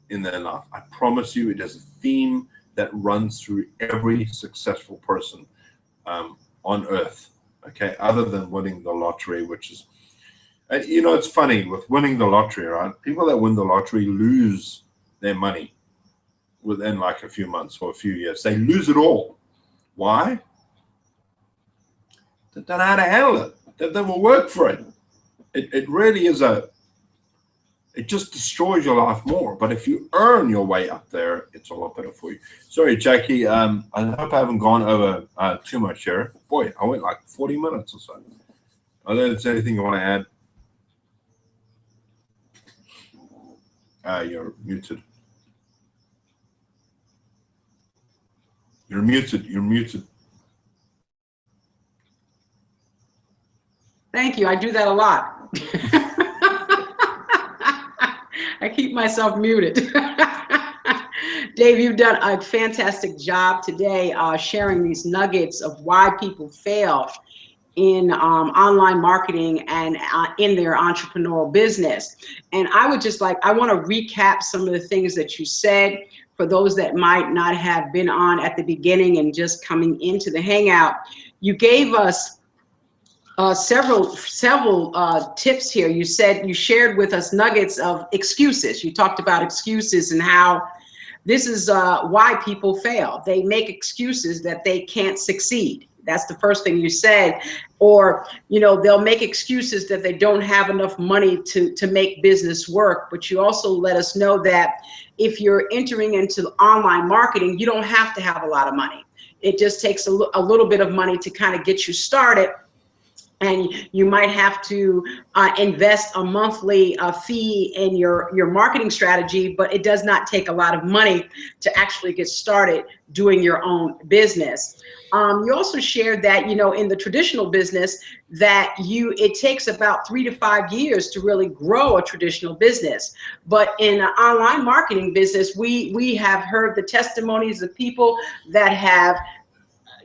in their life. I promise you, it is a theme that runs through every successful person on earth, okay, other than winning the lottery, which is, and it's funny with winning the lottery, right? People that win the lottery lose their money within like a few months or a few years. They lose it all. Why? They don't know how to handle it. They never work for it. It really is it just destroys your life more. But if you earn your way up there, it's a lot better for you. Sorry, Jackie. I hope I haven't gone over too much here. Boy, I went like 40 minutes or so. I don't know if there's anything you want to add. You're muted. You're muted. You're muted. Thank you. I do that a lot. I keep myself muted. Dave, you've done a fantastic job today sharing these nuggets of why people fail in online marketing and in their entrepreneurial business. And I would just I want to recap some of the things that you said for those that might not have been on at the beginning and just coming into the Hangout. You gave us several tips here. You said you shared with us nuggets of excuses. You talked about excuses and how this is why people fail. They make excuses that they can't succeed. That's the first thing you said. Or, you know, they'll make excuses that they don't have enough money to make business work. But you also let us know that if you're entering into online marketing, you don't have to have a lot of money. It just takes a little bit of money to kind of get you started. And you might have to invest a monthly fee in your marketing strategy, but it does not take a lot of money to actually get started doing your own business. You also shared that, you know, in the traditional business that it takes about 3 to 5 years to really grow a traditional business. But in an online marketing business, we have heard the testimonies of people that have,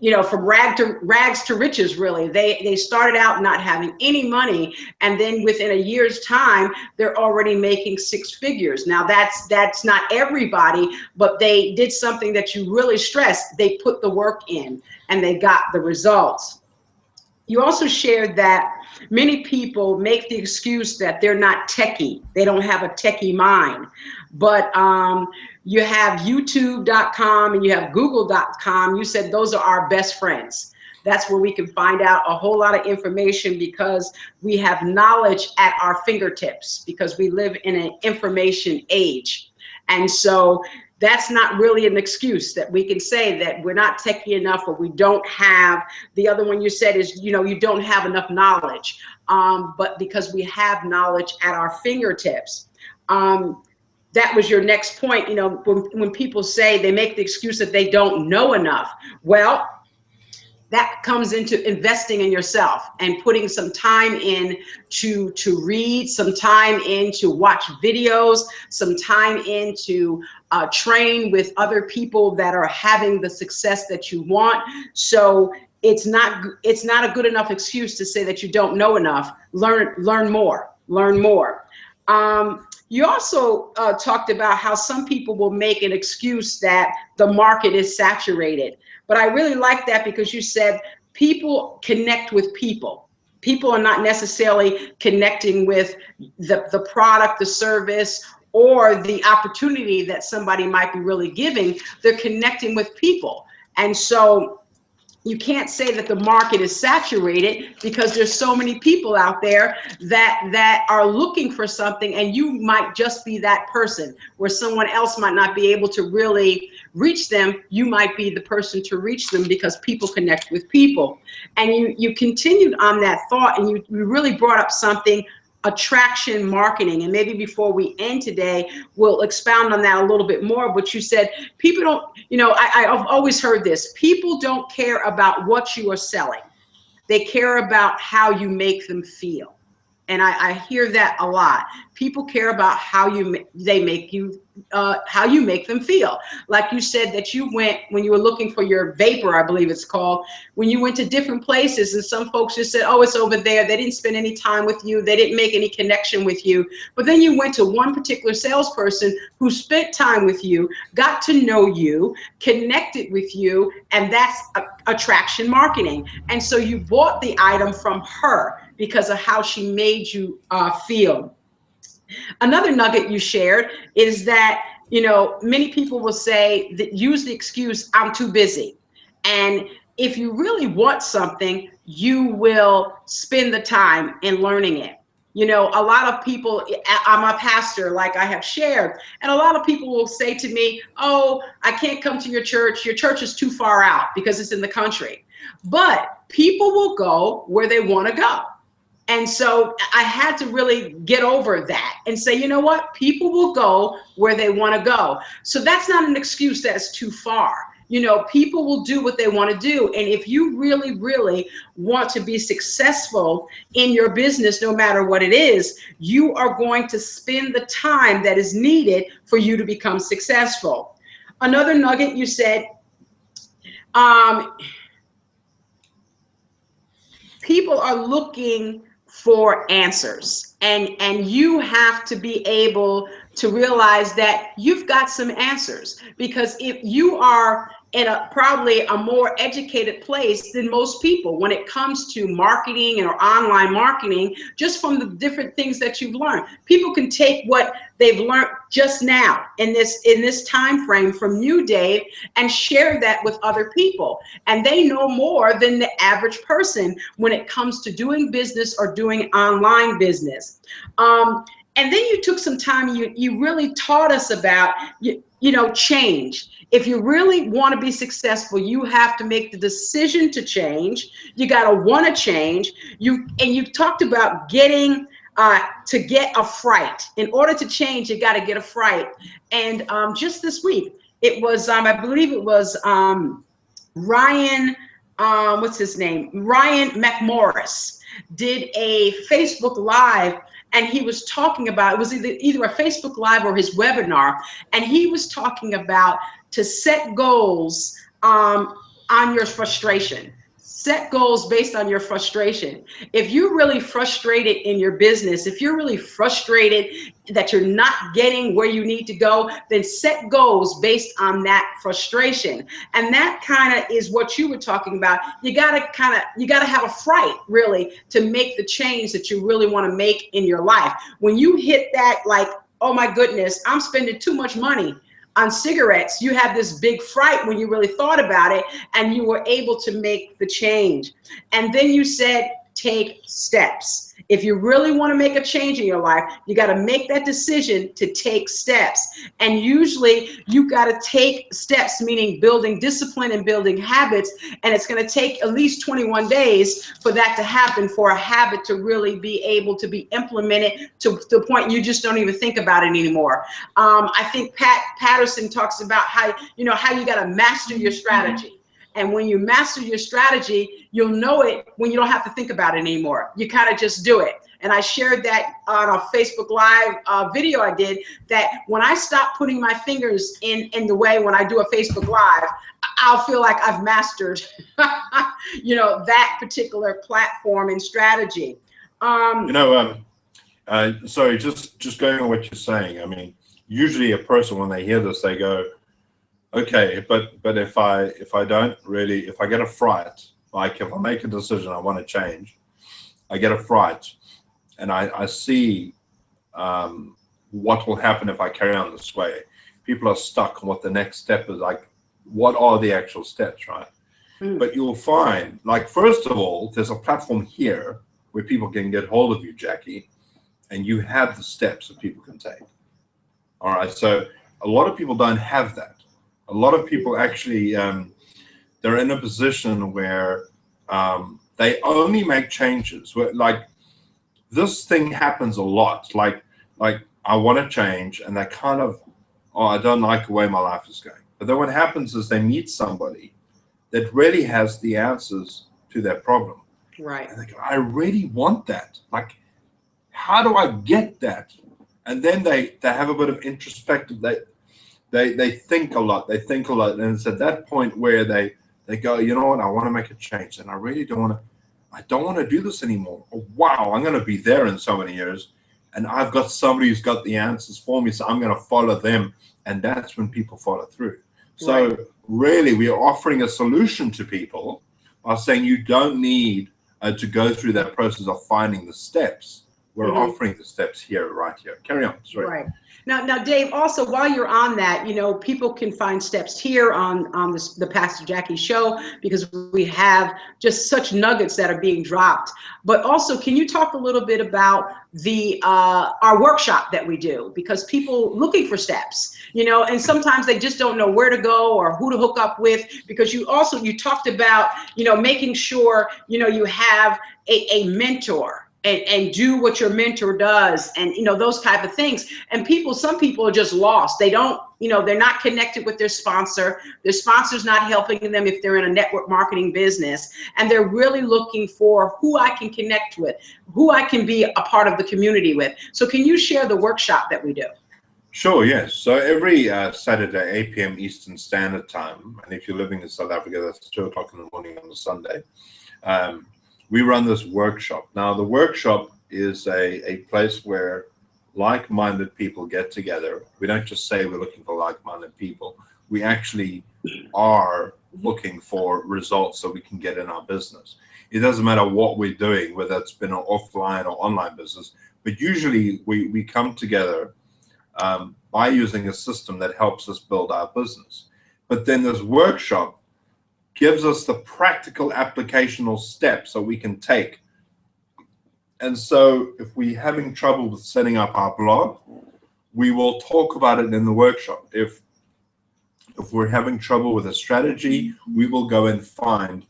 you know, from rags to riches, really. They started out not having any money, and then within a year's time, they're already making 6 figures. Now that's not everybody, but they did something that you really stressed. They put the work in and they got the results. You also shared that many people make the excuse that they're not techie. They don't have a techie mind. But you have YouTube.com and you have Google.com. You said those are our best friends. That's where we can find out a whole lot of information because we have knowledge at our fingertips because we live in an information age. And so that's not really an excuse that we can say that we're not techie enough or we don't have. The other one you said is, you know, you don't have enough knowledge, but because we have knowledge at our fingertips. That was your next point. You know, when people say they make the excuse that they don't know enough, well, that comes into investing in yourself and putting some time in to read, some time in to watch videos, some time in to train with other people that are having the success that you want. So it's not a good enough excuse to say that you don't know enough. Learn more. You also talked about how some people will make an excuse that the market is saturated. But I really like that because you said people connect with people. People are not necessarily connecting with the product, the service, or the opportunity that somebody might be really giving. They're connecting with people. And so you can't say that the market is saturated because there's so many people out there that are looking for something, and you might just be that person where someone else might not be able to really reach them. You might be the person to reach them because people connect with people. And you continued on that thought, and you really brought up something, attraction marketing. And maybe before we end today, we'll expound on that a little bit more. But you said people don't, you know, I've always heard this, people don't care about what you are selling. They care about how you make them feel. And I hear that a lot. People care about how they make you, how you make them feel. Like you said that you went, when you were looking for your vapor, I believe it's called, when you went to different places and some folks just said, oh, it's over there. They didn't spend any time with you. They didn't make any connection with you. But then you went to one particular salesperson who spent time with you, got to know you, connected with you, and that's attraction marketing. And so you bought the item from her because of how she made you feel. Another nugget you shared is that, you know, many people will say that use the excuse, I'm too busy. And if you really want something, you will spend the time in learning it. You know, a lot of people, I'm a pastor, like I have shared, and a lot of people will say to me, oh, I can't come to your church is too far out because it's in the country. But people will go where they want to go. And so I had to really get over that and say, you know what? People will go where they want to go. So that's not an excuse that it's too far. You know, people will do what they want to do. And if you really, really want to be successful in your business, no matter what it is, you are going to spend the time that is needed for you to become successful. Another nugget you said, people are looking for answers, and you have to be able to realize that you've got some answers, because if you are in a probably a more educated place than most people when it comes to marketing and or online marketing, just from the different things that you've learned. People can take what they've learned just now in this time frame from you, Dave, and share that with other people, and they know more than the average person when it comes to doing business or doing online business. And then you took some time, you really taught us about, you know, change. If you really want to be successful, you have to make the decision to change. You got to want to change. You talked about getting to get a fright. In order to change, you got to get a fright. And just this week, it was I believe it was Ryan, what's his name? Ryan McMorris did a Facebook Live, and he was talking about, it was either a Facebook Live or his webinar, and he was talking about to set goals on your frustration. Set goals based on your frustration. If you're really frustrated in your business, if you're really frustrated that you're not getting where you need to go, then set goals based on that frustration. And that kind of is what you were talking about. You gotta have a fright, really, to make the change that you really want to make in your life. When you hit that, like, oh my goodness, I'm spending too much money on cigarettes, you have this big fright when you really thought about it, and you were able to make the change. And then you said, take steps. If you really want to make a change in your life, you got to make that decision to take steps. And usually you got to take steps, meaning building discipline and building habits. And it's going to take at least 21 days for that to happen, for a habit to really be able to be implemented to the point you just don't even think about it anymore. I think Pat Patterson talks about how you got to master your strategy. And when you master your strategy, you'll know it when you don't have to think about it anymore. You kind of just do it. And I shared that on a Facebook Live video I did, that when I stop putting my fingers in the way when I do a Facebook Live, I'll feel like I've mastered, that particular platform and strategy. Sorry, just going on what you're saying. I mean, usually a person, when they hear this, they go, okay, but if I don't really, if I get a fright, like if I make a decision, I want to change, I get a fright, and I see what will happen if I carry on this way. People are stuck on what the next step is, like what are the actual steps, right? But you'll find, like, first of all, there's a platform here where people can get hold of you, Jackie, and you have the steps that people can take. All right, so a lot of people don't have that. A lot of people actually, they're in a position where they only make changes. Like, this thing happens a lot. Like I want to change, and they kind of, oh, I don't like the way my life is going. But then what happens is they meet somebody that really has the answers to their problem. Right. And they go, I really want that. Like, how do I get that? And then they have a bit of introspective. They think a lot. They think a lot, and it's at that point where they go, you know what? I want to make a change, and I really don't want to. I don't want to do this anymore. Oh, wow, I'm going to be there in so many years, and I've got somebody who's got the answers for me, so I'm going to follow them, and that's when people follow through. So right. Really, we are offering a solution to people by saying you don't need to go through that process of finding the steps. We're offering the steps here, right here. Carry on. Sorry. Right. Now, Dave, also, while you're on that, people can find steps here on the Pastor Jacki Show, because we have just such nuggets that are being dropped. But also, can you talk a little bit about our workshop that we do? Because people looking for steps, and sometimes they just don't know where to go or who to hook up with, because you talked about, making sure, you have a mentor. and do what your mentor does, and those type of things. And some people are just lost. They don't, they're not connected with their sponsor. Their sponsor's not helping them if they're in a network marketing business, and they're really looking for who I can connect with, who I can be a part of the community with. So can you share the workshop that we do? Sure, yes. So every Saturday, 8 p.m. Eastern Standard Time, and if you're living in South Africa, that's 2 o'clock in the morning on a Sunday, we run this workshop. Now, the workshop is a place where like-minded people get together. We don't just say we're looking for like-minded people. We actually are looking for results that we can get in our business. It doesn't matter what we're doing, whether it's been an offline or online business, but usually we come together by using a system that helps us build our business. But then this workshop gives us the practical applicational steps that we can take. And so if we're having trouble with setting up our blog, we will talk about it in the workshop. If we're having trouble with a strategy, we will go and find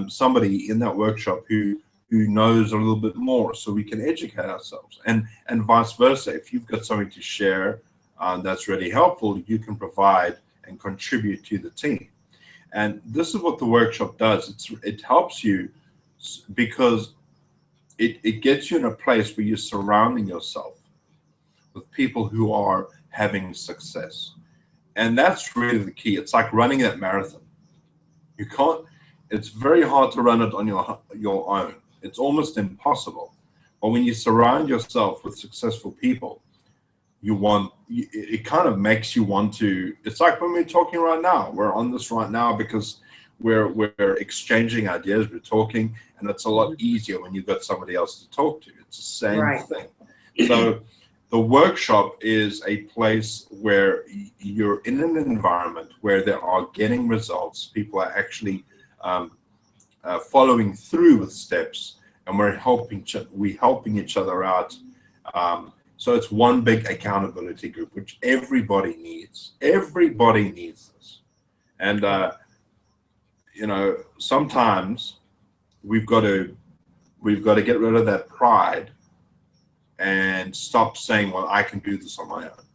somebody in that workshop who knows a little bit more, so we can educate ourselves, and vice versa. If you've got something to share that's really helpful, you can provide and contribute to the team. And this is what the workshop does. It helps you because it gets you in a place where you're surrounding yourself with people who are having success. And that's really the key. It's like running that marathon. You can't, it's very hard to run it on your own. It's almost impossible. But when you surround yourself with successful people, it kind of makes you want to. It's like when we're talking right now. We're on this right now because we're exchanging ideas, we're talking, and it's a lot easier when you've got somebody else to talk to. It's the same thing. So the workshop is a place where you're in an environment where they are getting results. People are actually following through with steps, and we're helping each other out. So it's one big accountability group, which everybody needs. Everybody needs this. And sometimes we've got to get rid of that pride and stop saying, well, I can do this on my own.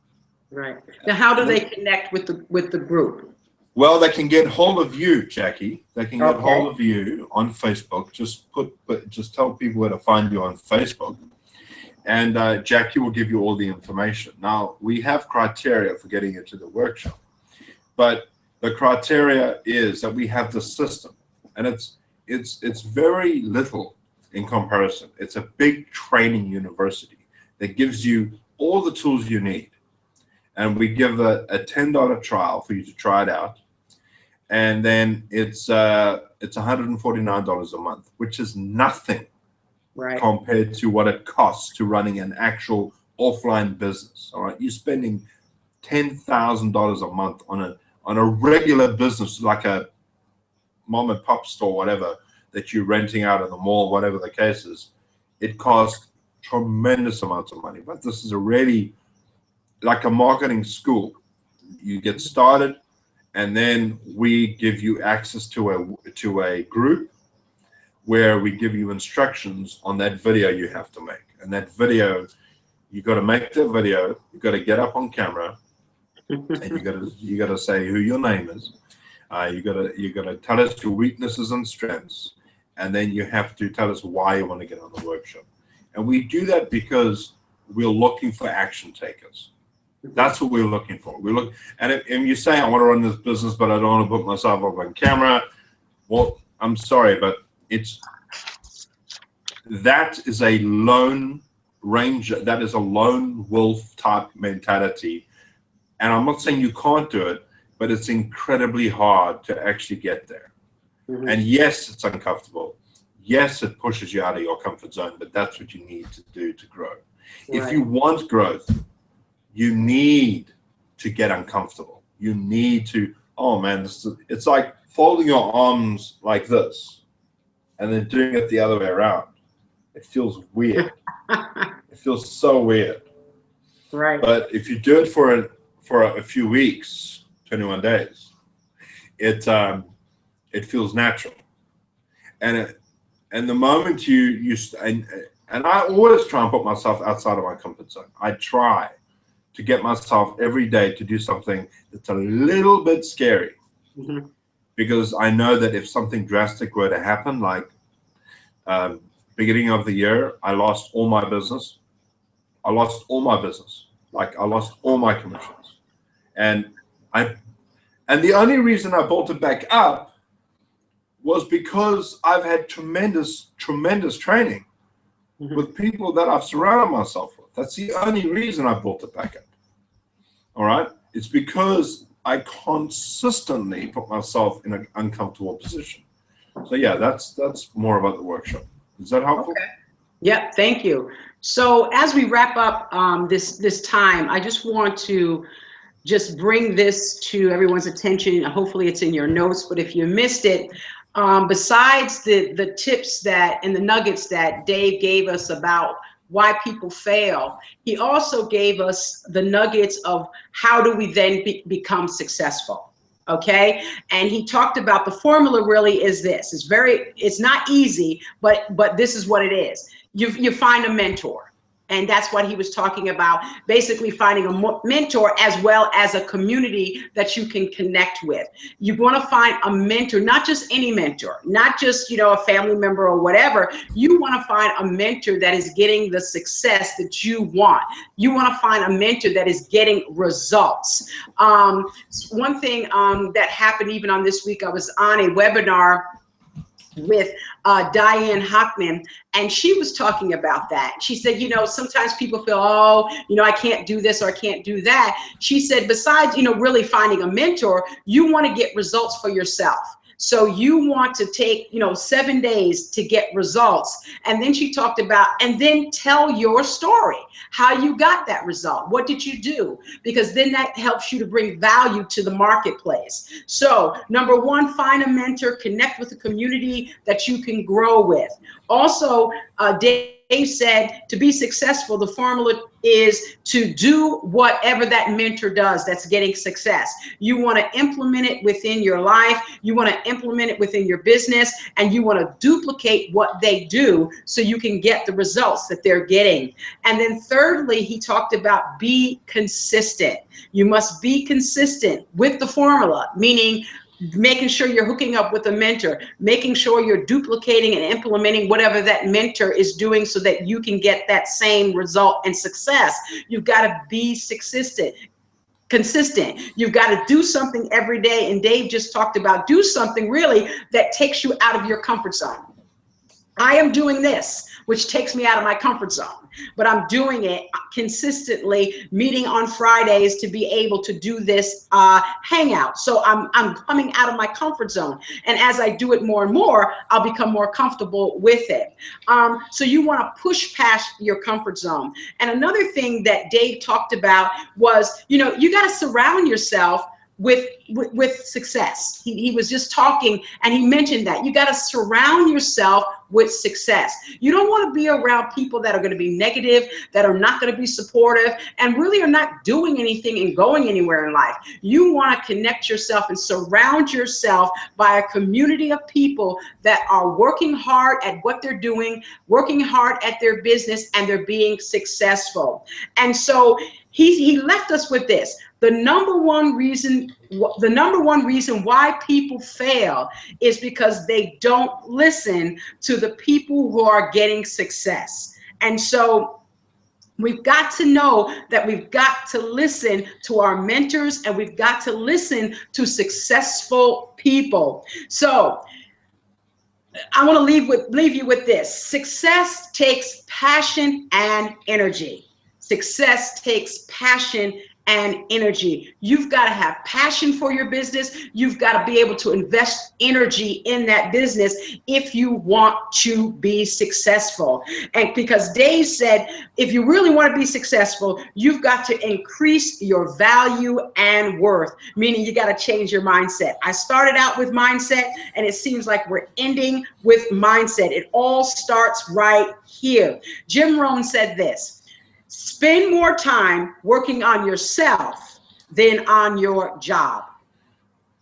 Right. Now, how do they connect with the group? Well, they can get hold of you, Jackie. They can get hold of you on Facebook. Just tell people where to find you on Facebook, and Jackie will give you all the information. Now, we have criteria for getting into the workshop, but the criteria is that we have the system, and it's very little in comparison. It's a big training university that gives you all the tools you need. And we give a $10 trial for you to try it out. And then it's $149 a month, which is nothing compared to what it costs to running an actual offline business. All right, you're spending $10,000 a month on a regular business, like a mom and pop store, whatever, that you're renting out in the mall, whatever the case is. It costs tremendous amounts of money. But this is a really like a marketing school. You get started, and then we give you access to a group where we give you instructions on that video you have to make. And that video, you got to make the video. You got to get up on camera, and you got to say who your name is. You got to tell us your weaknesses and strengths, and then you have to tell us why you want to get on the workshop. And we do that because we're looking for action takers. That's what we're looking for. And you say, I want to run this business, but I don't want to put myself up on camera. Well, I'm sorry, but that is a lone ranger. That is a lone wolf type mentality. And I'm not saying you can't do it, but it's incredibly hard to actually get there. Mm-hmm. And yes, it's uncomfortable. Yes, it pushes you out of your comfort zone, but that's what you need to do to grow. Right. If you want growth, you need to get uncomfortable. You need to, oh man, it's like folding your arms like this and then doing it the other way around. It feels weird. It feels so weird. Right. But if you do it for a few weeks, 21 days, it feels natural. And the moment And I always try and put myself outside of my comfort zone. I try to get myself every day to do something that's a little bit scary. Because I know that if something drastic were to happen, like beginning of the year, I lost all my business. I lost all my business. Like I lost all my commissions. And the only reason I built it back up was because I've had tremendous training with people that I've surrounded myself with. That's the only reason I built it back up. All right? It's because I consistently put myself in an uncomfortable position. So yeah, that's more about the workshop. Is that helpful? Okay. Yep, thank you. So as we wrap up this time, I just want to just bring this to everyone's attention. Hopefully it's in your notes, but if you missed it, besides the tips that and the nuggets that Dave gave us about why people fail, he also gave us the nuggets of how do we then become successful. Okay, and he talked about the formula really is this. It's not easy, but this is what it is. You find a mentor. And that's what he was talking about, basically finding a mentor as well as a community that you can connect with. You want to find a mentor, not just any mentor, not just, a family member or whatever. You want to find a mentor that is getting the success that you want. You want to find a mentor that is getting results. One thing that happened even on this week, I was on a webinar with Diane Hockman, and she was talking about that. She said, sometimes people feel, I can't do this or I can't do that. She said, besides, really finding a mentor, you want to get results for yourself. So you want to take, 7 days to get results. And then she talked about, and then tell your story, how you got that result. What did you do? Because then that helps you to bring value to the marketplace. So number one, find a mentor, connect with a community that you can grow with. Also, Dave said to be successful, the formula is to do whatever that mentor does that's getting success. You want to implement it within your life. You want to implement it within your business, and you want to duplicate what they do so you can get the results that they're getting. And then thirdly, he talked about be consistent. You must be consistent with the formula, meaning making sure you're hooking up with a mentor, making sure you're duplicating and implementing whatever that mentor is doing so that you can get that same result and success. You've got to be consistent. You've got to do something every day. And Dave just talked about do something really that takes you out of your comfort zone. I am doing this, which takes me out of my comfort zone, but I'm doing it consistently, meeting on Fridays to be able to do this hangout. So I'm coming out of my comfort zone. And as I do it more and more, I'll become more comfortable with it. So you want to push past your comfort zone. And another thing that Dave talked about was, you got to surround yourself with success. He was just talking and he mentioned that you got to surround yourself with success. You don't want to be around people that are going to be negative, that are not going to be supportive, and really are not doing anything and going anywhere in life. You want to connect yourself and surround yourself by a community of people that are working hard at what they're doing, working hard at their business, and they're being successful. And so he left us with this. The number one reason why people fail is because they don't listen to the people who are getting success. And so we've got to know that we've got to listen to our mentors, and we've got to listen to successful people. So I want to leave you with this. Success takes passion and energy. Success takes passion and energy. You've got to have passion for your business. You've got to be able to invest energy in that business if you want to be successful. And because Dave said, if you really want to be successful, you've got to increase your value and worth, meaning you got to change your mindset. I started out with mindset, and it seems like we're ending with mindset. It all starts right here. Jim Rohn said this: spend more time working on yourself than on your job.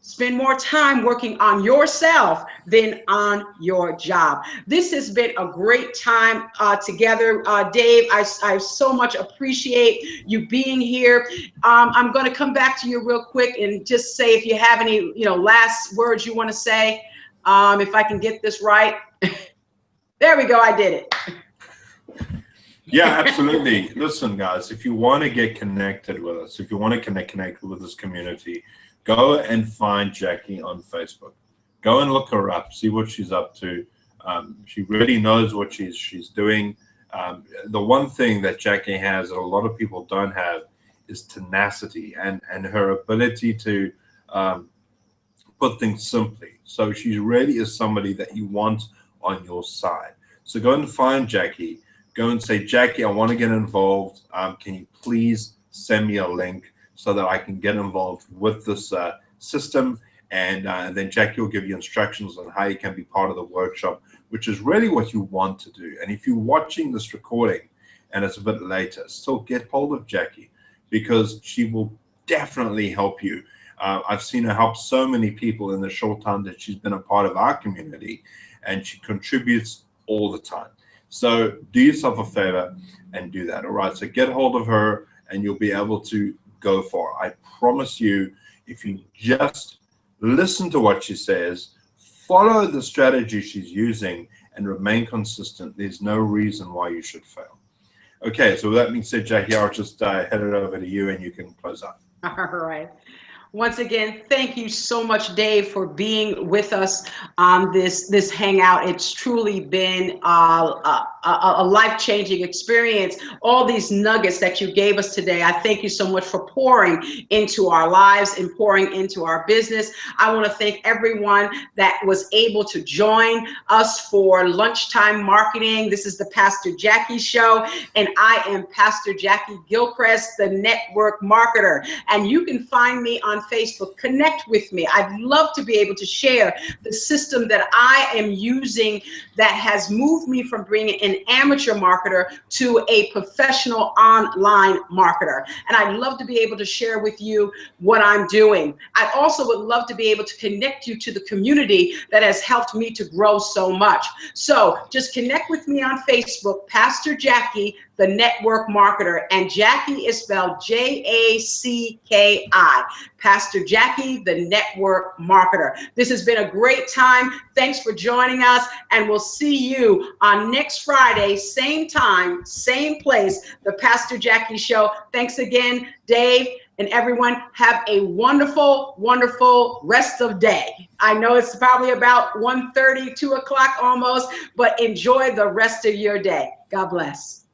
Spend more time working on yourself than on your job. This has been a great time together. Dave, I so much appreciate you being here. I'm going to come back to you real quick and just say if you have any last words you want to say, if I can get this right. There we go. I did it. Yeah, absolutely. Listen, guys, if you want to get connected with us, if you want to connect with this community, go and find Jacki on Facebook. Go and look her up, see what she's up to. She really knows what she's doing. The one thing that Jacki has that a lot of people don't have is tenacity and her ability to put things simply. So she really is somebody that you want on your side. So go and find Jacki. Go and say, Jacki, I want to get involved. Can you please send me a link so that I can get involved with this system? And then Jacki will give you instructions on how you can be part of the workshop, which is really what you want to do. And if you're watching this recording and it's a bit later, still get hold of Jacki, because she will definitely help you. I've seen her help so many people in the short time that she's been a part of our community, and she contributes all the time. So do yourself a favor and do that. All right. So get hold of her and you'll be able to go far. I promise you, if you just listen to what she says, follow the strategy she's using, and remain consistent, there's no reason why you should fail. Okay. So with that being said, Jacki, I'll just head it over to you and you can close up. All right. Once again, thank you so much, Dave, for being with us on this hangout. It's truly been a life-changing experience. All these nuggets that you gave us today, I thank you so much for pouring into our lives and pouring into our business. I want to thank everyone that was able to join us for Lunchtime Marketing. This is the Pastor Jacki Show, and I am Pastor Jacki Gilchrist, the network marketer. And you can find me on Facebook. Connect with me. I'd love to be able to share the system that I am using that has moved me from being an amateur marketer to a professional online marketer. And I'd love to be able to share with you what I'm doing. I also would love to be able to connect you to the community that has helped me to grow so much. So just connect with me on Facebook, Pastor Jacki, the network marketer, and Jacki is spelled Jacki. Pastor Jacki, the network marketer. This has been a great time. Thanks for joining us, and we'll see you on next Friday, same time, same place, the Pastor Jacki Show. Thanks again, Dave, and everyone. Have a wonderful, wonderful rest of day. I know it's probably about 1:30, 2 o'clock almost, but enjoy the rest of your day. God bless.